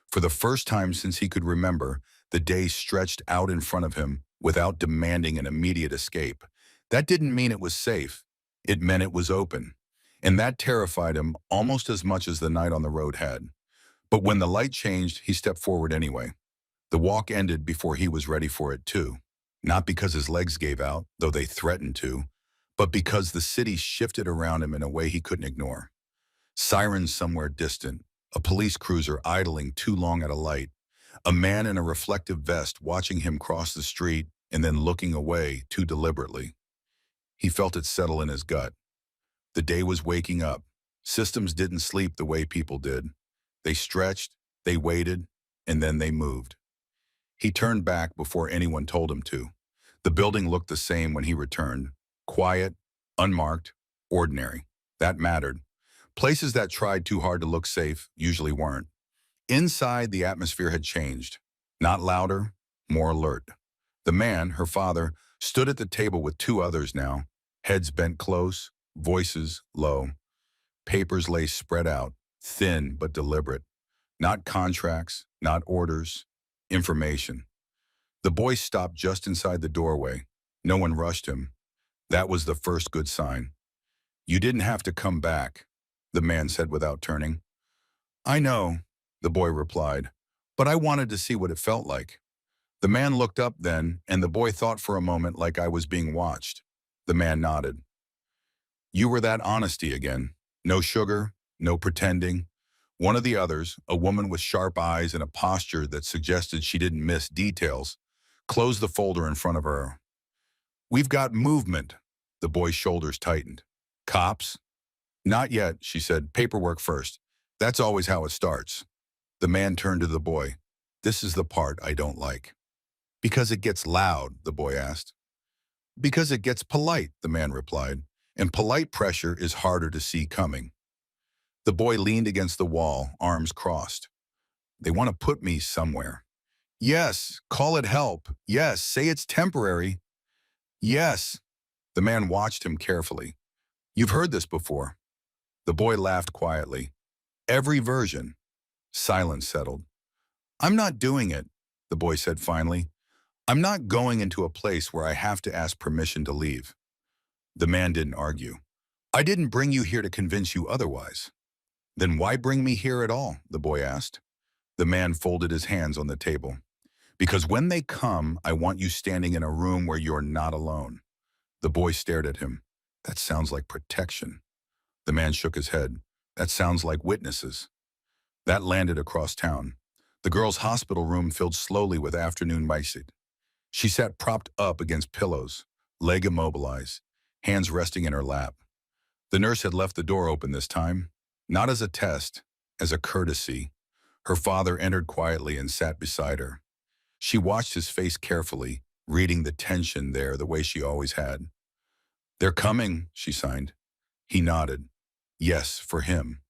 For the first time since he could remember, the day stretched out in front of him without demanding an immediate escape. That didn't mean it was safe. It meant it was open. And that terrified him almost as much as the night on the road had. But when the light changed, he stepped forward anyway. The walk ended before he was ready for it too. Not because his legs gave out, though they threatened to, but because the city shifted around him in a way he couldn't ignore. Sirens somewhere distant, a police cruiser idling too long at a light, a man in a reflective vest watching him cross the street and then looking away too deliberately. He felt it settle in his gut. The day was waking up. Systems didn't sleep the way people did. They stretched, they waited, and then they moved. He turned back before anyone told him to. The building looked the same when he returned. Quiet, unmarked, ordinary. That mattered. Places that tried too hard to look safe usually weren't. Inside, the atmosphere had changed. Not louder, more alert. The man, her father, stood at the table with 2 others now, heads bent close, voices low. Papers lay spread out, thin but deliberate. Not contracts, not orders, information. The boy stopped just inside the doorway. No one rushed him. That was the first good sign. "You didn't have to come back," the man said without turning. "I know," the boy replied, "but I wanted to see what it felt like." The man looked up then, and the boy thought for a moment like I was being watched. The man nodded. "You were that honesty again. No sugar, no pretending." One of the others, a woman with sharp eyes and a posture that suggested she didn't miss details, closed the folder in front of her. "We've got movement." The boy's shoulders tightened. "Cops?" "Not yet," she said. "Paperwork first. That's always how it starts." The man turned to the boy. "This is the part I don't like." "Because it gets loud?" the boy asked. "Because it gets polite," the man replied. and polite pressure is harder to see coming. The boy leaned against the wall, arms crossed. They want to put me somewhere. Yes, call it help. Yes, say it's temporary. Yes. The man watched him carefully. You've heard this before. The boy laughed quietly. Every version. Silence settled. I'm not doing it, the boy said finally. I'm not going into a place where I have to ask permission to leave. The man didn't argue. I didn't bring you here to convince you otherwise. Then why bring me here at all? The boy asked. The man folded his hands on the table. Because when they come, I want you standing in a room where you're not alone. The boy stared at him. That sounds like protection. The man shook his head. That sounds like witnesses. That landed across town. The girl's hospital room filled slowly with afternoon mice. She sat propped up against pillows, leg immobilized, hands resting in her lap. The nurse had left the door open this time, not as a test, as a courtesy. Her father entered quietly and sat beside her. She watched his face carefully, reading the tension there the way she always had. They're coming, she signed. He nodded. Yes, for him.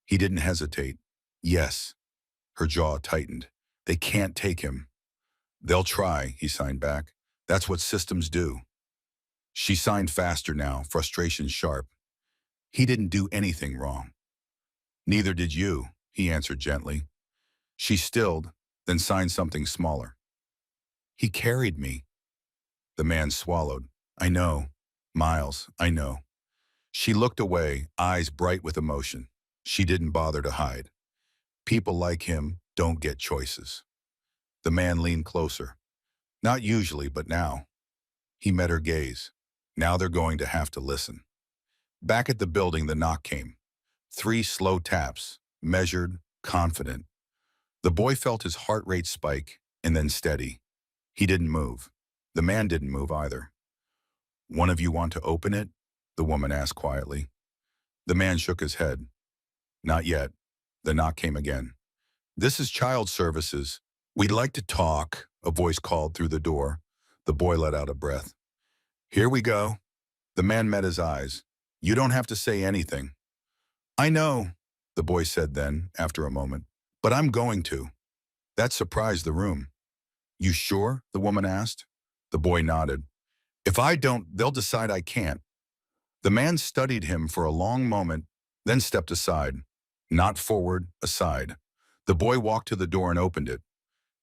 He didn't hesitate. Yes. Her jaw tightened. They can't take him. They'll try, he signed back. That's what systems do. She signed faster now, frustration sharp. He didn't do anything wrong. Neither did you, he answered gently. She stilled, then signed something smaller. He carried me. The man swallowed. I know. Miles, I know. She looked away, eyes bright with emotion. She didn't bother to hide. People like him don't get choices. The man leaned closer. Not usually, but now. He met her gaze. Now they're going to have to listen. Back at the building, the knock came. 3 slow taps, measured, confident. The boy felt his heart rate spike, and then steady. He didn't move. The man didn't move either. One of you want to open it? The woman asked quietly. The man shook his head. Not yet. The knock came again. This is child services. We'd like to talk, a voice called through the door. The boy let out a breath. Here we go. The man met his eyes. You don't have to say anything. I know, the boy said then, after a moment, but I'm going to. That surprised the room. You sure? The woman asked. The boy nodded. If I don't, they'll decide I can't. The man studied him for a long moment, then stepped aside. Not forward, aside. The boy walked to the door and opened it.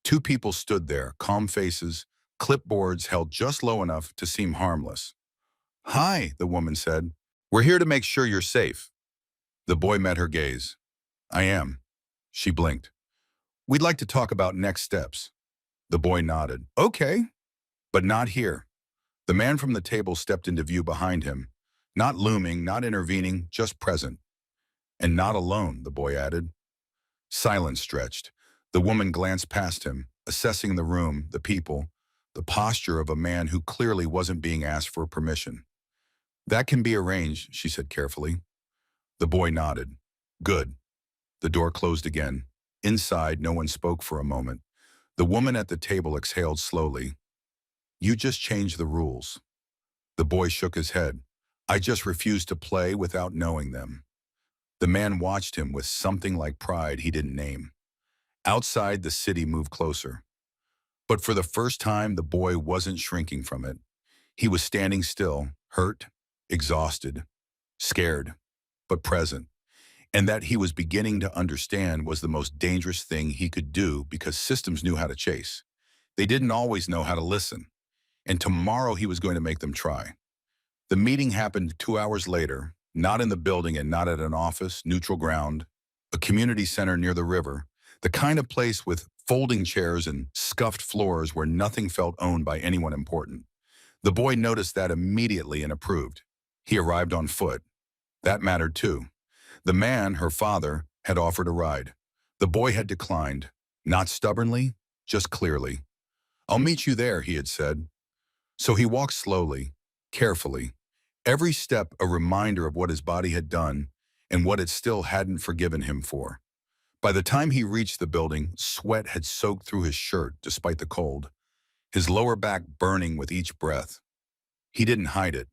2 people stood there, calm faces, clipboards held just low enough to seem harmless. Hi, the woman said. We're here to make sure you're safe. The boy met her gaze. I am. She blinked. We'd like to talk about next steps. The boy nodded. Okay, but not here. The man from the table stepped into view behind him. Not looming, not intervening, just present. And not alone, the boy added. Silence stretched. The woman glanced past him, assessing the room, the people, the posture of a man who clearly wasn't being asked for permission. That can be arranged, she said carefully. The boy nodded. Good. The door closed again. Inside, no one spoke for a moment. The woman at the table exhaled slowly. You just changed the rules. The boy shook his head. I just refused to play without knowing them. The man watched him with something like pride he didn't name. Outside, the city moved closer. But for the first time, the boy wasn't shrinking from it. He was standing still, hurt, exhausted, scared, but present. And that he was beginning to understand was the most dangerous thing he could do because systems knew how to chase. They didn't always know how to listen. And tomorrow he was going to make them try. The meeting happened 2 hours later, not in the building and not at an office, neutral ground, a community center near the river, the kind of place with folding chairs and scuffed floors where nothing felt owned by anyone important. The boy noticed that immediately and approved. He arrived on foot. That mattered too. The man, her father, had offered a ride. The boy had declined, not stubbornly, just clearly. I'll meet you there, he had said. So he walked slowly, carefully, every step a reminder of what his body had done and what it still hadn't forgiven him for. By the time he reached the building, sweat had soaked through his shirt despite the cold, his lower back burning with each breath. He didn't hide it.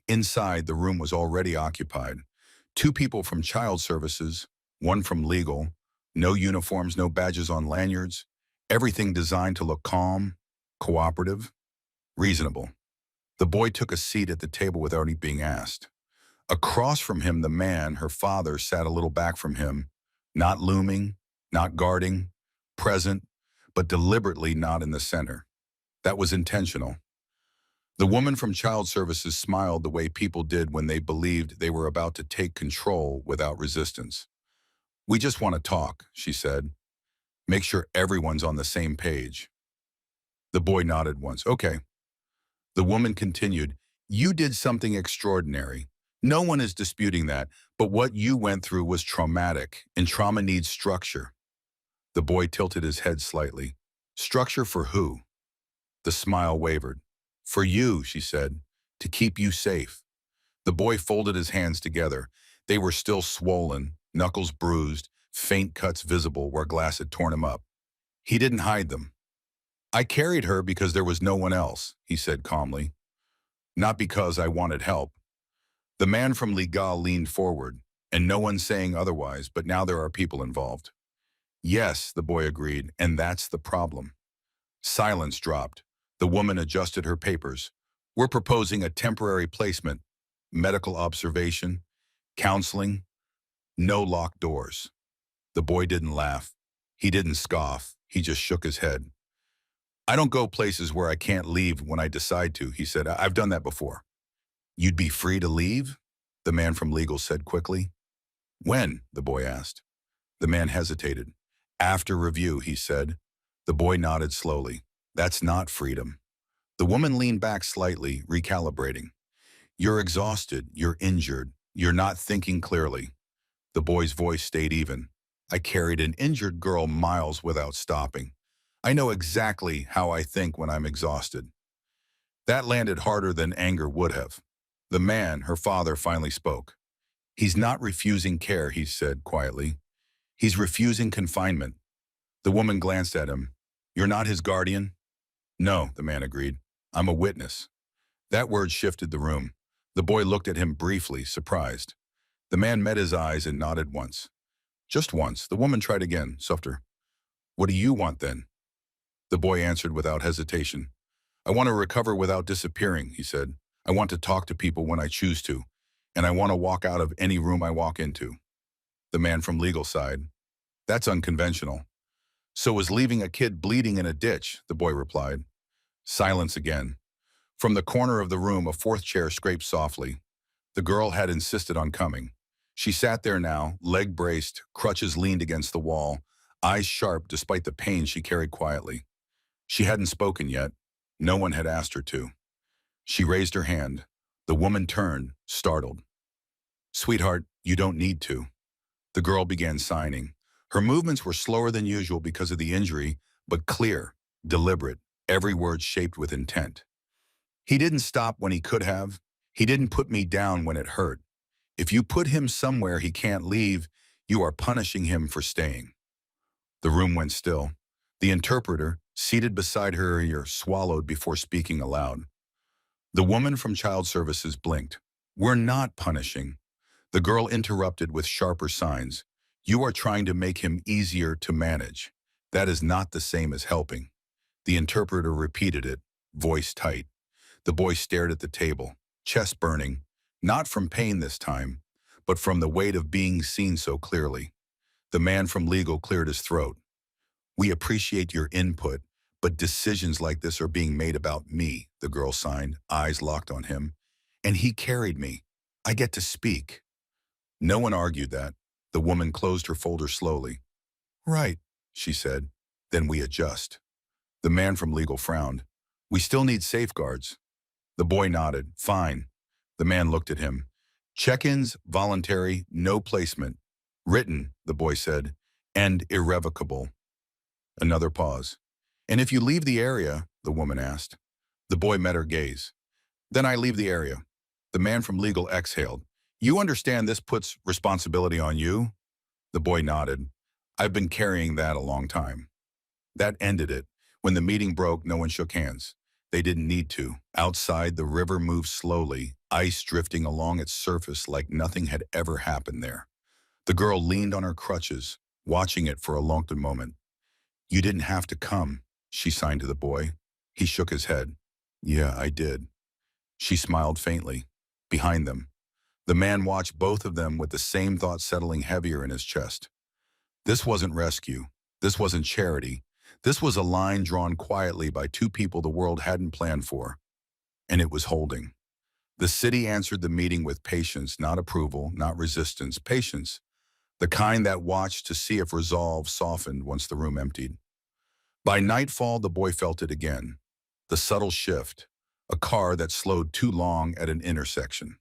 Inside, the room was already occupied. Two people from child services, one from legal, no uniforms, no badges on lanyards, everything designed to look calm, cooperative, reasonable. The boy took a seat at the table without being asked. Across from him, the man, her father, sat a little back from him, not looming, not guarding, present, but deliberately not in the center. That was intentional. The woman from child services smiled the way people did when they believed they were about to take control without resistance. "We just want to talk," she said. "Make sure everyone's on the same page." The boy nodded once. "Okay." The woman continued, "You did something extraordinary. No one is disputing that, but what you went through was traumatic, and trauma needs structure." The boy tilted his head slightly. "Structure for who?" The smile wavered. "For you," she said, "to keep you safe." The boy folded his hands together. They were still swollen, knuckles bruised, faint cuts visible where glass had torn him up. He didn't hide them. "I carried her because there was no one else," he said calmly. "Not because I wanted help." The man from Legal leaned forward, and no one saying otherwise, but now there are people involved. "Yes," the boy agreed, "and that's the problem." Silence dropped. The woman adjusted her papers. "We're proposing a temporary placement, medical observation, counseling, no locked doors." The boy didn't laugh. He didn't scoff. He just shook his head. "I don't go places where I can't leave when I decide to," he said. "I've done that before." "You'd be free to leave?" the man from legal said quickly. "When?" the boy asked. The man hesitated. "After review," he said. The boy nodded slowly. "That's not freedom." The woman leaned back slightly, recalibrating. "You're exhausted. You're injured. You're not thinking clearly." The boy's voice stayed even. "I carried an injured girl miles without stopping. I know exactly how I think when I'm exhausted." That landed harder than anger would have. The man, her father, finally spoke. "He's not refusing care," he said quietly. "He's refusing confinement." The woman glanced at him. "You're not his guardian?" "No," the man agreed. "I'm a witness." That word shifted the room. The boy looked at him briefly, surprised. The man met his eyes and nodded once. Just once. The woman tried again, softer. "What do you want then?" The boy answered without hesitation. "I want to recover without disappearing," he said. "I want to talk to people when I choose to, and I want to walk out of any room I walk into." The man from legal sighed. "That's unconventional." "So is leaving a kid bleeding in a ditch," the boy replied. Silence again. From the corner of the room, a fourth chair scraped softly. The girl had insisted on coming. She sat there now, leg braced, crutches leaned against the wall, eyes sharp despite the pain she carried quietly. She hadn't spoken yet. No one had asked her to. She raised her hand. The woman turned, startled. "Sweetheart, you don't need to." The girl began signing. Her movements were slower than usual because of the injury, but clear, deliberate, every word shaped with intent. "He didn't stop when he could have. He didn't put me down when it hurt. If you put him somewhere he can't leave, you are punishing him for staying." The room went still. The interpreter, seated beside her ear, swallowed before speaking aloud. The woman from child services blinked. "We're not punishing." The girl interrupted with sharper signs. "You are trying to make him easier to manage. That is not the same as helping." The interpreter repeated it, voice tight. The boy stared at the table, chest burning, not from pain this time, but from the weight of being seen so clearly. The man from legal cleared his throat. "We appreciate your input, but decisions like this are being made about me," the girl signed, eyes locked on him. "And he carried me. I get to speak." No one argued that. The woman closed her folder slowly. "Right," she said. "Then we adjust." The man from legal frowned. "We still need safeguards." The boy nodded. "Fine." The man looked at him. "Check-ins, voluntary, no placement. Written," the boy said, "and irrevocable." Another pause. "And if you leave the area?" the woman asked. The boy met her gaze. "Then I leave the area." The man from legal exhaled. "You understand this puts responsibility on you?" The boy nodded. "I've been carrying that a long time." That ended it. When the meeting broke, no one shook hands. They didn't need to. Outside, the river moved slowly, ice drifting along its surface like nothing had ever happened there. The girl leaned on her crutches, watching it for a long moment. "You didn't have to come," she signed to the boy. He shook his head. "Yeah, I did." She smiled faintly. Behind them, the man watched both of them with the same thought settling heavier in his chest. This wasn't rescue. This wasn't charity. This was a line drawn quietly by two people the world hadn't planned for. And it was holding. The city answered the meeting with patience, not approval, not resistance, patience. The kind that watched to see if resolve softened once the room emptied. By nightfall, the boy felt it again. The subtle shift. A car that slowed too long at an intersection.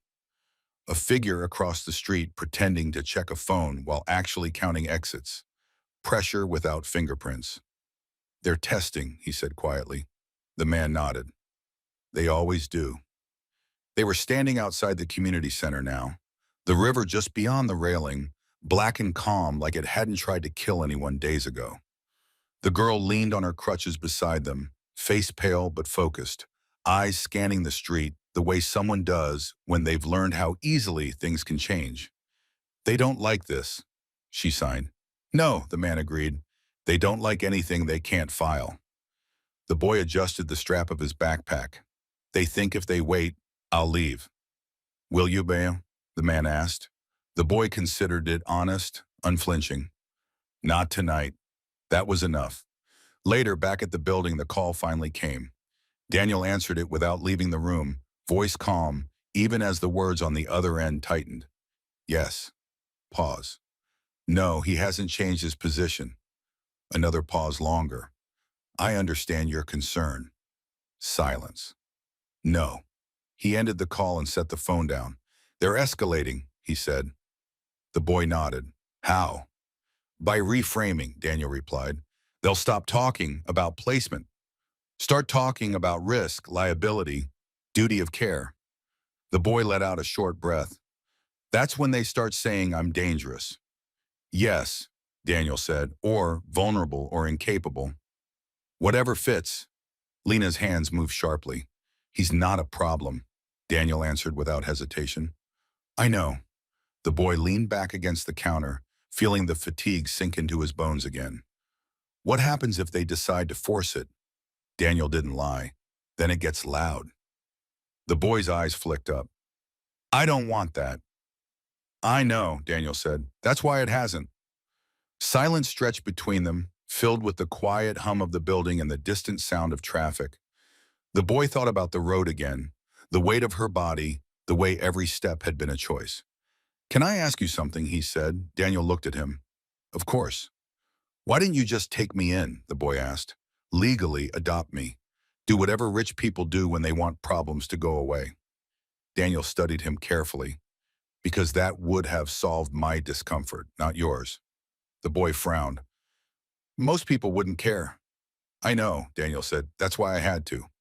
A figure across the street pretending to check a phone while actually counting exits. Pressure without fingerprints. "They're testing," he said quietly. The man nodded. "They always do." They were standing outside the community center now. The river just beyond the railing, black and calm like it hadn't tried to kill anyone days ago. The girl leaned on her crutches beside them, face pale but focused, eyes scanning the street the way someone does when they've learned how easily things can change. "They don't like this," she signed. "No," the man agreed. "They don't like anything they can't file." The boy adjusted the strap of his backpack. "They think if they wait, I'll leave." "Will you, bail?" the man asked. The boy considered it honest, unflinching. "Not tonight." That was enough. Later, back at the building, the call finally came. Daniel answered it without leaving the room, voice calm, even as the words on the other end tightened. "Yes." Pause. "No, he hasn't changed his position." Another pause longer. "I understand your concern." Silence. "No." He ended the call and set the phone down. "They're escalating," he said. The boy nodded. "How?" "By reframing," Daniel replied. "They'll stop talking about placement. Start talking about risk, liability, duty of care." The boy let out a short breath. "That's when they start saying I'm dangerous." "Yes," Daniel said, "or vulnerable or incapable. Whatever fits." Lena's hands moved sharply. "He's not a problem," Daniel answered without hesitation. "I know." The boy leaned back against the counter, feeling the fatigue sink into his bones again. "What happens if they decide to force it?" Daniel didn't lie. "Then it gets loud." The boy's eyes flicked up. "I don't want that." "I know," Daniel said. "That's why it hasn't." Silence stretched between them, filled with the quiet hum of the building and the distant sound of traffic. The boy thought about the road again, the weight of her body, the way every step had been a choice. "Can I ask you something?" he said. Daniel looked at him. "Of course." "Why didn't you just take me in?" the boy asked. "Legally adopt me. Do whatever rich people do when they want problems to go away." Daniel studied him carefully. "Because that would have solved my discomfort, not yours." The boy frowned. "Most people wouldn't care." "I know," Daniel said. "That's why I had to."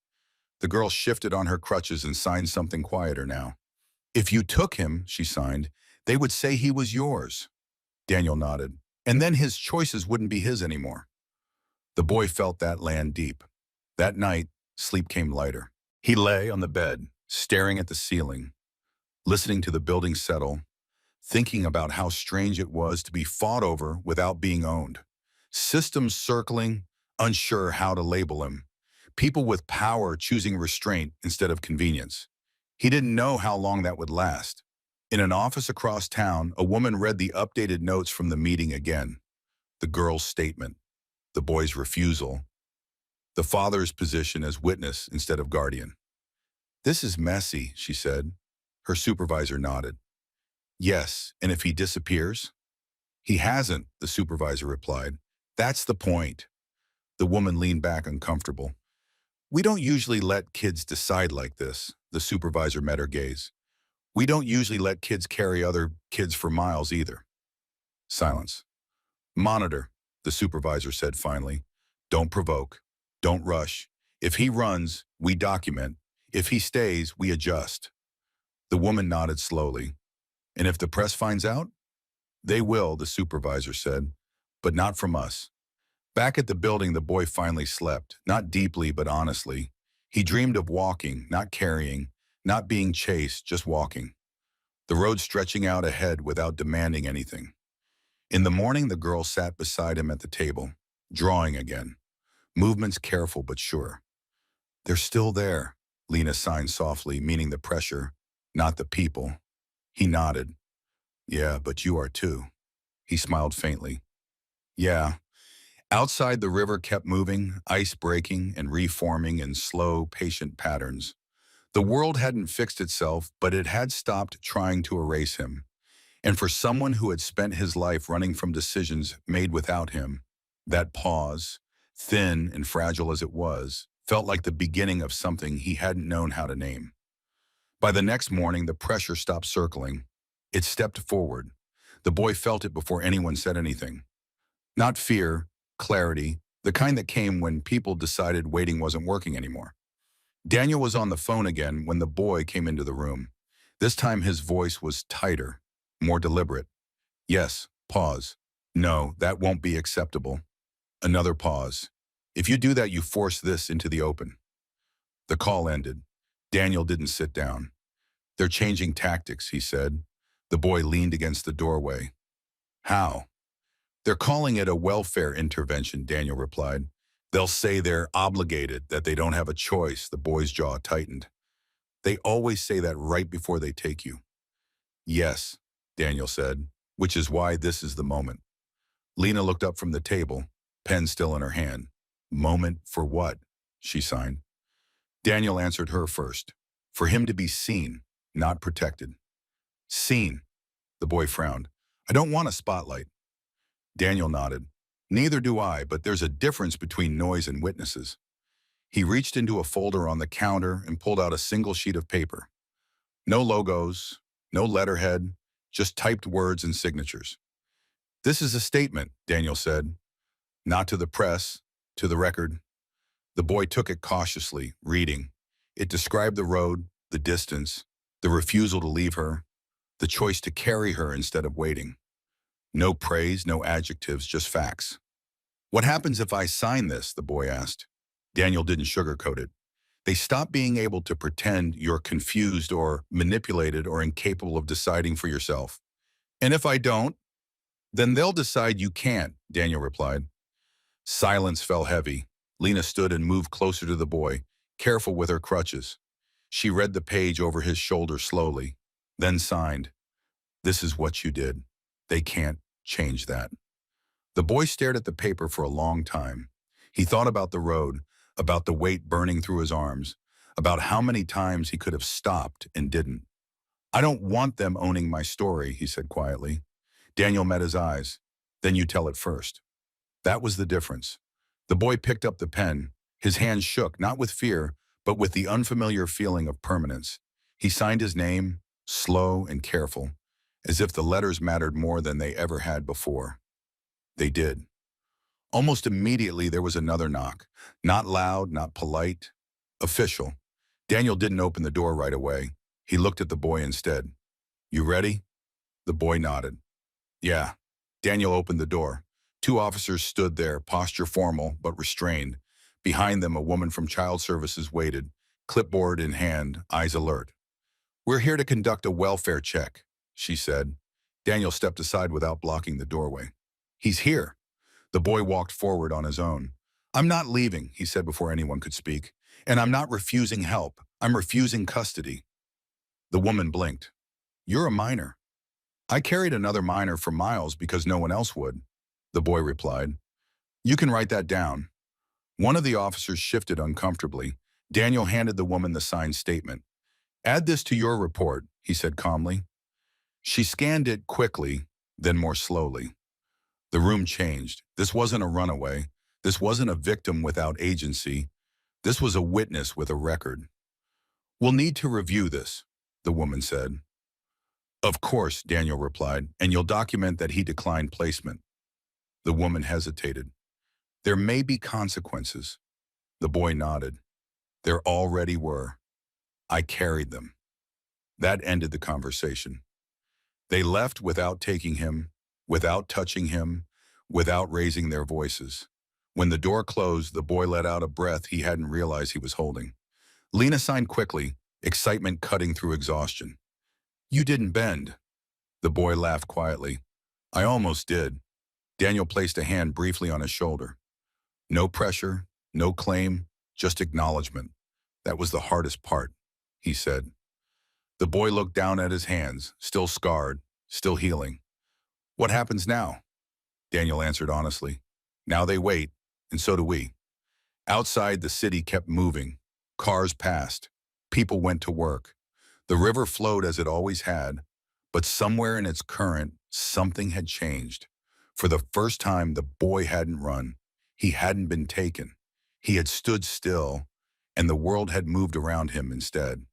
The girl shifted on her crutches and signed something quieter now. "If you took him," she signed, "they would say he was yours." Daniel nodded. "And then his choices wouldn't be his anymore." The boy felt that land deep. That night, sleep came lighter. He lay on the bed, staring at the ceiling, listening to the building settle, thinking about how strange it was to be fought over without being owned. Systems circling, unsure how to label him. People with power choosing restraint instead of convenience. He didn't know how long that would last. In an office across town, a woman read the updated notes from the meeting again. The girl's statement, the boy's refusal, the father's position as witness instead of guardian. "This is messy," she said. Her supervisor nodded. "Yes, and if he disappears?" "He hasn't," the supervisor replied. "That's the point." The woman leaned back uncomfortable. "We don't usually let kids decide like this," the supervisor met her gaze. "We don't usually let kids carry other kids for miles either." Silence. "Monitor," the supervisor said finally. "Don't provoke. Don't rush. If he runs, we document. If he stays, we adjust." The woman nodded slowly. "And if the press finds out?" "They will," the supervisor said, "but not from us." Back at the building, the boy finally slept, not deeply but honestly. He dreamed of walking, not carrying, not being chased, just walking. The road stretching out ahead without demanding anything. In the morning, the girl sat beside him at the table, drawing again. Movements careful but sure. They're still there, Lena signed softly, meaning the pressure, not the people. He nodded. Yeah, but you are too. He smiled faintly. Yeah. Outside, the river kept moving, ice breaking and reforming in slow, patient patterns. The world hadn't fixed itself, but it had stopped trying to erase him. And for someone who had spent his life running from decisions made without him, that pause, thin and fragile as it was, felt like the beginning of something he hadn't known how to name. By the next morning, the pressure stopped circling. It stepped forward. The boy felt it before anyone said anything. Not fear, clarity, the kind that came when people decided waiting wasn't working anymore. Daniel was on the phone again when the boy came into the room. This time his voice was tighter, more deliberate. Yes, pause. No, that won't be acceptable. Another pause. If you do that, you force this into the open. The call ended. Daniel didn't sit down. They're changing tactics, he said. The boy leaned against the doorway. How? They're calling it a welfare intervention, Daniel replied. They'll say they're obligated, that they don't have a choice. The boy's jaw tightened. They always say that right before they take you. Yes, Daniel said, which is why this is the moment. Lena looked up from the table, pen still in her hand. Moment for what? She signed. Daniel answered her first. For him to be seen, not protected. Seen. The boy frowned. I don't want a spotlight. Daniel nodded. Neither do I, but there's a difference between noise and witnesses. He reached into a folder on the counter and pulled out a single sheet of paper. No logos, no letterhead, just typed words and signatures. This is a statement, Daniel said. Not to the press, to the record. The boy took it cautiously, reading. It described the road, the distance, the refusal to leave her, the choice to carry her instead of waiting. No praise, no adjectives, just facts. What happens if I sign this? The boy asked. Daniel didn't sugarcoat it. They stop being able to pretend you're confused or manipulated or incapable of deciding for yourself. And if I don't, then they'll decide you can't, Daniel replied. Silence fell heavy. Lena stood and moved closer to the boy, careful with her crutches. She read the page over his shoulder slowly, then signed. This is what you did. They can't change that. The boy stared at the paper for a long time. He thought about the road, about the weight burning through his arms, about how many times he could have stopped and didn't. I don't want them owning my story, he said quietly. Daniel met his eyes. Then you tell it first. That was the difference. The boy picked up the pen. His hand shook, not with fear, but with the unfamiliar feeling of permanence. He signed his name, slow and careful, as if the letters mattered more than they ever had before. They did. Almost immediately, there was another knock. Not loud, not polite. Official. Daniel didn't open the door right away. He looked at the boy instead. You ready? The boy nodded. Yeah. Daniel opened the door. Two officers stood there, posture formal but restrained. Behind them, a woman from Child Services waited, clipboard in hand, eyes alert. We're here to conduct a welfare check, she said. Daniel stepped aside without blocking the doorway. He's here. The boy walked forward on his own. I'm not leaving, he said before anyone could speak. And I'm not refusing help. I'm refusing custody. The woman blinked. You're a minor. I carried another minor for miles because no one else would, the boy replied. You can write that down. One of the officers shifted uncomfortably. Daniel handed the woman the signed statement. Add this to your report, he said calmly. She scanned it quickly, then more slowly. The room changed. This wasn't a runaway. This wasn't a victim without agency. This was a witness with a record. We'll need to review this, the woman said. Of course, Daniel replied, and you'll document that he declined placement. The woman hesitated. There may be consequences. The boy nodded. There already were. I carried them. That ended the conversation. They left without taking him, without touching him, without raising their voices. When the door closed, the boy let out a breath he hadn't realized he was holding. Lena signed quickly, excitement cutting through exhaustion. You didn't bend. The boy laughed quietly. I almost did. Daniel placed a hand briefly on his shoulder. No pressure, no claim, just acknowledgement. That was the hardest part, he said. The boy looked down at his hands, still scarred, still healing. What happens now? Daniel answered honestly. Now they wait, and so do we. Outside, the city kept moving. Cars passed. People went to work. The river flowed as it always had, but somewhere in its current, something had changed. For the first time, the boy hadn't run. He hadn't been taken. He had stood still, and the world had moved around him instead.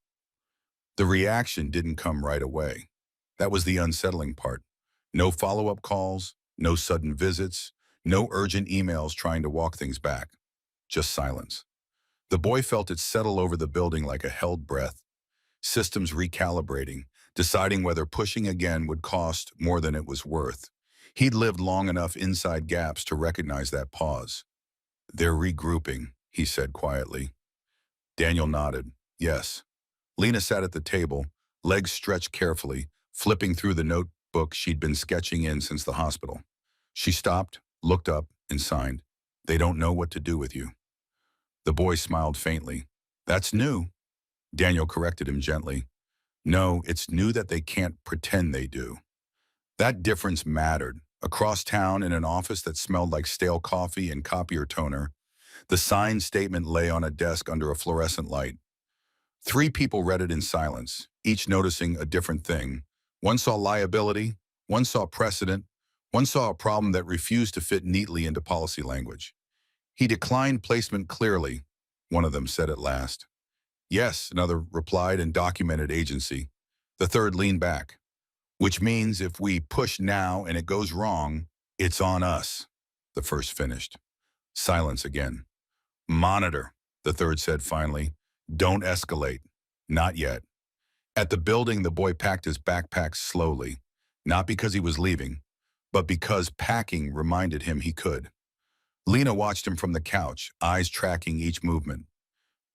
The reaction didn't come right away. That was the unsettling part. No follow-up calls, no sudden visits, no urgent emails trying to walk things back. Just silence. The boy felt it settle over the building like a held breath. Systems recalibrating, deciding whether pushing again would cost more than it was worth. He'd lived long enough inside gaps to recognize that pause. They're regrouping, he said quietly. Daniel nodded. Yes. Lena sat at the table, legs stretched carefully, flipping through the notebook she'd been sketching in since the hospital. She stopped, looked up, and signed. They don't know what to do with you. The boy smiled faintly. That's new. Daniel corrected him gently. No, it's new that they can't pretend they do. That difference mattered. Across town, in an office that smelled like stale coffee and copier toner, the signed statement lay on a desk under a fluorescent light. 3 people read it in silence, each noticing a different thing. One saw liability, one saw precedent, one saw a problem that refused to fit neatly into policy language. He declined placement clearly, one of them said at last. Yes, another replied in documented agency. The third leaned back. Which means if we push now and it goes wrong, it's on us, the first finished. Silence again. Monitor, the third said finally. Don't escalate. Not yet. At the building, the boy packed his backpack slowly, not because he was leaving, but because packing reminded him he could. Lena watched him from the couch, eyes tracking each movement.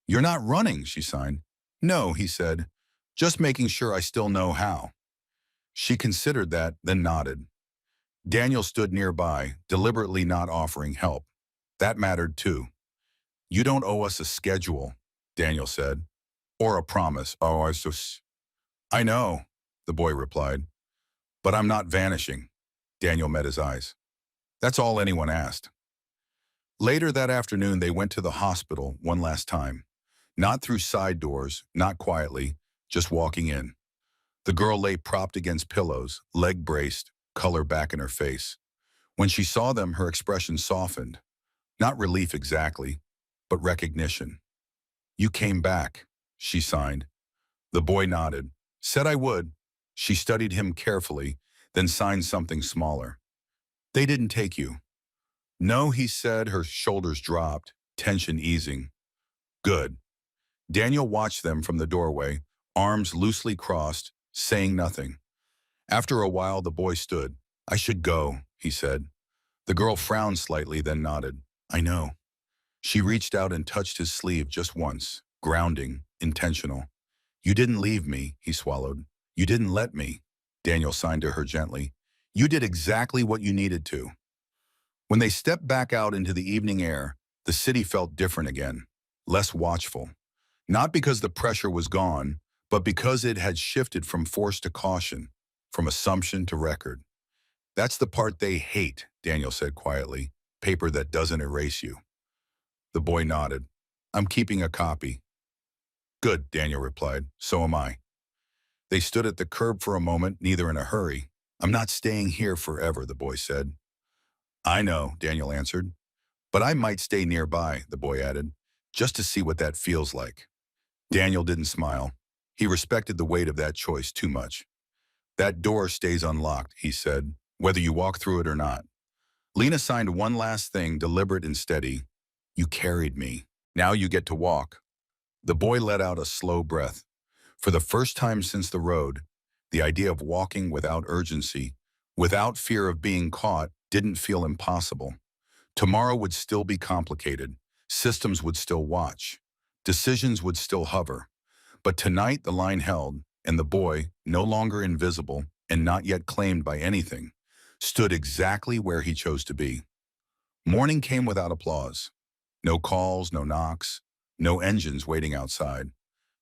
You're not running, she signed. No, he said. Just making sure I still know how. She considered that, then nodded. Daniel stood nearby, deliberately not offering help. That mattered too. You don't owe us a schedule, Daniel said. Or a promise. I know, the boy replied. But I'm not vanishing. Daniel met his eyes. That's all anyone asked. Later that afternoon, they went to the hospital one last time. Not through side doors, not quietly, just walking in. The girl lay propped against pillows, leg braced, color back in her face. When she saw them, her expression softened. Not relief exactly, but recognition. You came back, she signed. The boy nodded. Said I would. She studied him carefully, then signed something smaller. They didn't take you. No, he said, her shoulders dropped, tension easing. Good. Daniel watched them from the doorway, arms loosely crossed, saying nothing. After a while, the boy stood. I should go, he said. The girl frowned slightly, then nodded. I know. She reached out and touched his sleeve just once, grounding, intentional. You didn't leave me, he swallowed. You didn't let me. Daniel signed to her gently. You did exactly what you needed to. When they stepped back out into the evening air, the city felt different again, less watchful. Not because the pressure was gone, but because it had shifted from force to caution, from assumption to record. That's the part they hate, Daniel said quietly, paper that doesn't erase you. The boy nodded. I'm keeping a copy. Good, Daniel replied. So am I. They stood at the curb for a moment, neither in a hurry. I'm not staying here forever, the boy said. I know, Daniel answered. But I might stay nearby, the boy added, just to see what that feels like. Daniel didn't smile. He respected the weight of that choice too much. That door stays unlocked, he said, whether you walk through it or not. Lena signed one last thing, deliberate and steady. You carried me. Now you get to walk. The boy let out a slow breath. For the first time since the road, the idea of walking without urgency, without fear of being caught, didn't feel impossible. Tomorrow would still be complicated. Systems would still watch. Decisions would still hover. But tonight the line held, and the boy, no longer invisible and not yet claimed by anything, stood exactly where he chose to be. Morning came without applause. No calls, no knocks, no engines waiting outside.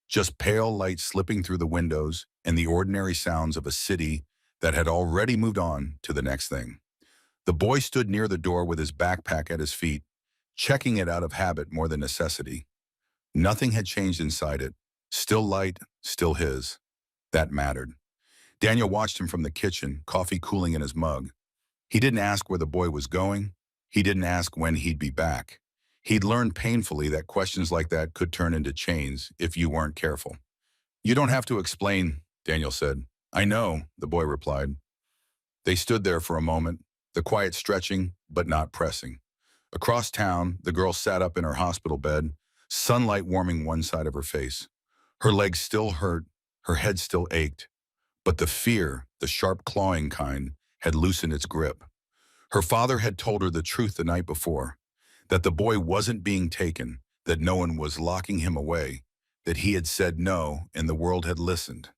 Just pale light slipping through the windows and the ordinary sounds of a city that had already moved on to the next thing. The boy stood near the door with his backpack at his feet, checking it out of habit more than necessity. Nothing had changed inside it. Still light, still his. That mattered. Daniel watched him from the kitchen, coffee cooling in his mug. He didn't ask where the boy was going. He didn't ask when he'd be back. He'd learned painfully that questions like that could turn into chains if you weren't careful. "You don't have to explain," Daniel said. "I know," the boy replied. They stood there for a moment, the quiet stretching, but not pressing. Across town, the girl sat up in her hospital bed, sunlight warming one side of her face. Her legs still hurt, her head still ached, but the fear, the sharp clawing kind, had loosened its grip. Her father had told her the truth the night before, that the boy wasn't being taken, that no one was locking him away, that he had said no and the world had listened.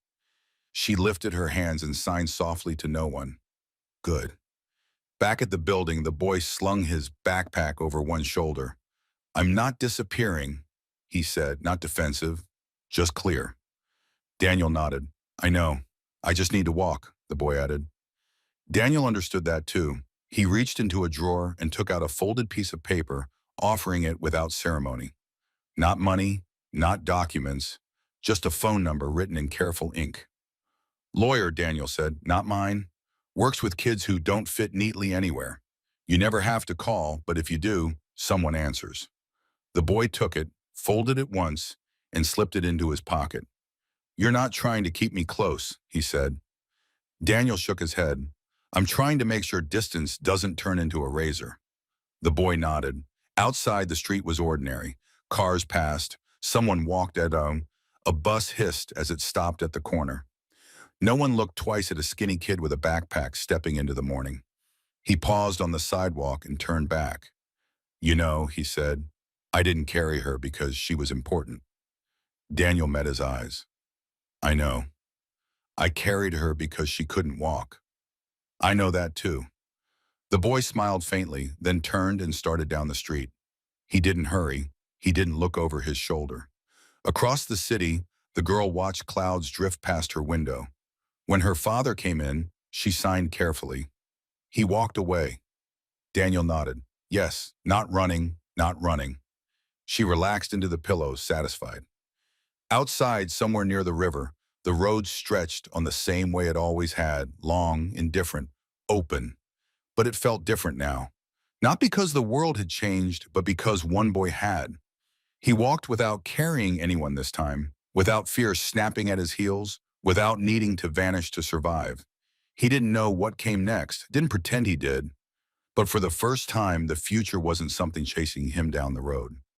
She lifted her hands and signed softly to no one. Good. Back at the building, the boy slung his backpack over one shoulder. "I'm not disappearing," he said, not defensive, just clear. Daniel nodded. "I know. I just need to walk," the boy added. Daniel understood that too. He reached into a drawer and took out a folded piece of paper, offering it without ceremony. Not money, not documents, just a phone number written in careful ink. "Lawyer," Daniel said, "not mine. Works with kids who don't fit neatly anywhere. You never have to call, but if you do, someone answers." The boy took it, folded it once, and slipped it into his pocket. "You're not trying to keep me close," he said. Daniel shook his head. "I'm trying to make sure distance doesn't turn into a razor." The boy nodded. Outside, the street was ordinary. Cars passed. Someone walked at a bus hissed as it stopped at the corner. No one looked twice at a skinny kid with a backpack stepping into the morning. He paused on the sidewalk and turned back. "You know," he said, "I didn't carry her because she was important." Daniel met his eyes. "I know. I carried her because she couldn't walk." "I know that too." The boy smiled faintly, then turned and started down the street. He didn't hurry. He didn't look over his shoulder. Across the city, the girl watched clouds drift past her window. When her father came in, she signed carefully. He walked away. Daniel nodded. "Yes, not running, not running." She relaxed into the pillows, satisfied. Outside, somewhere near the river, the road stretched on the same way it always had, long, indifferent, open. But it felt different now. Not because the world had changed, but because one boy had. He walked without carrying anyone this time, without fear snapping at his heels, without needing to vanish to survive. He didn't know what came next, didn't pretend he did. But for the first time, the future wasn't something chasing him down the road.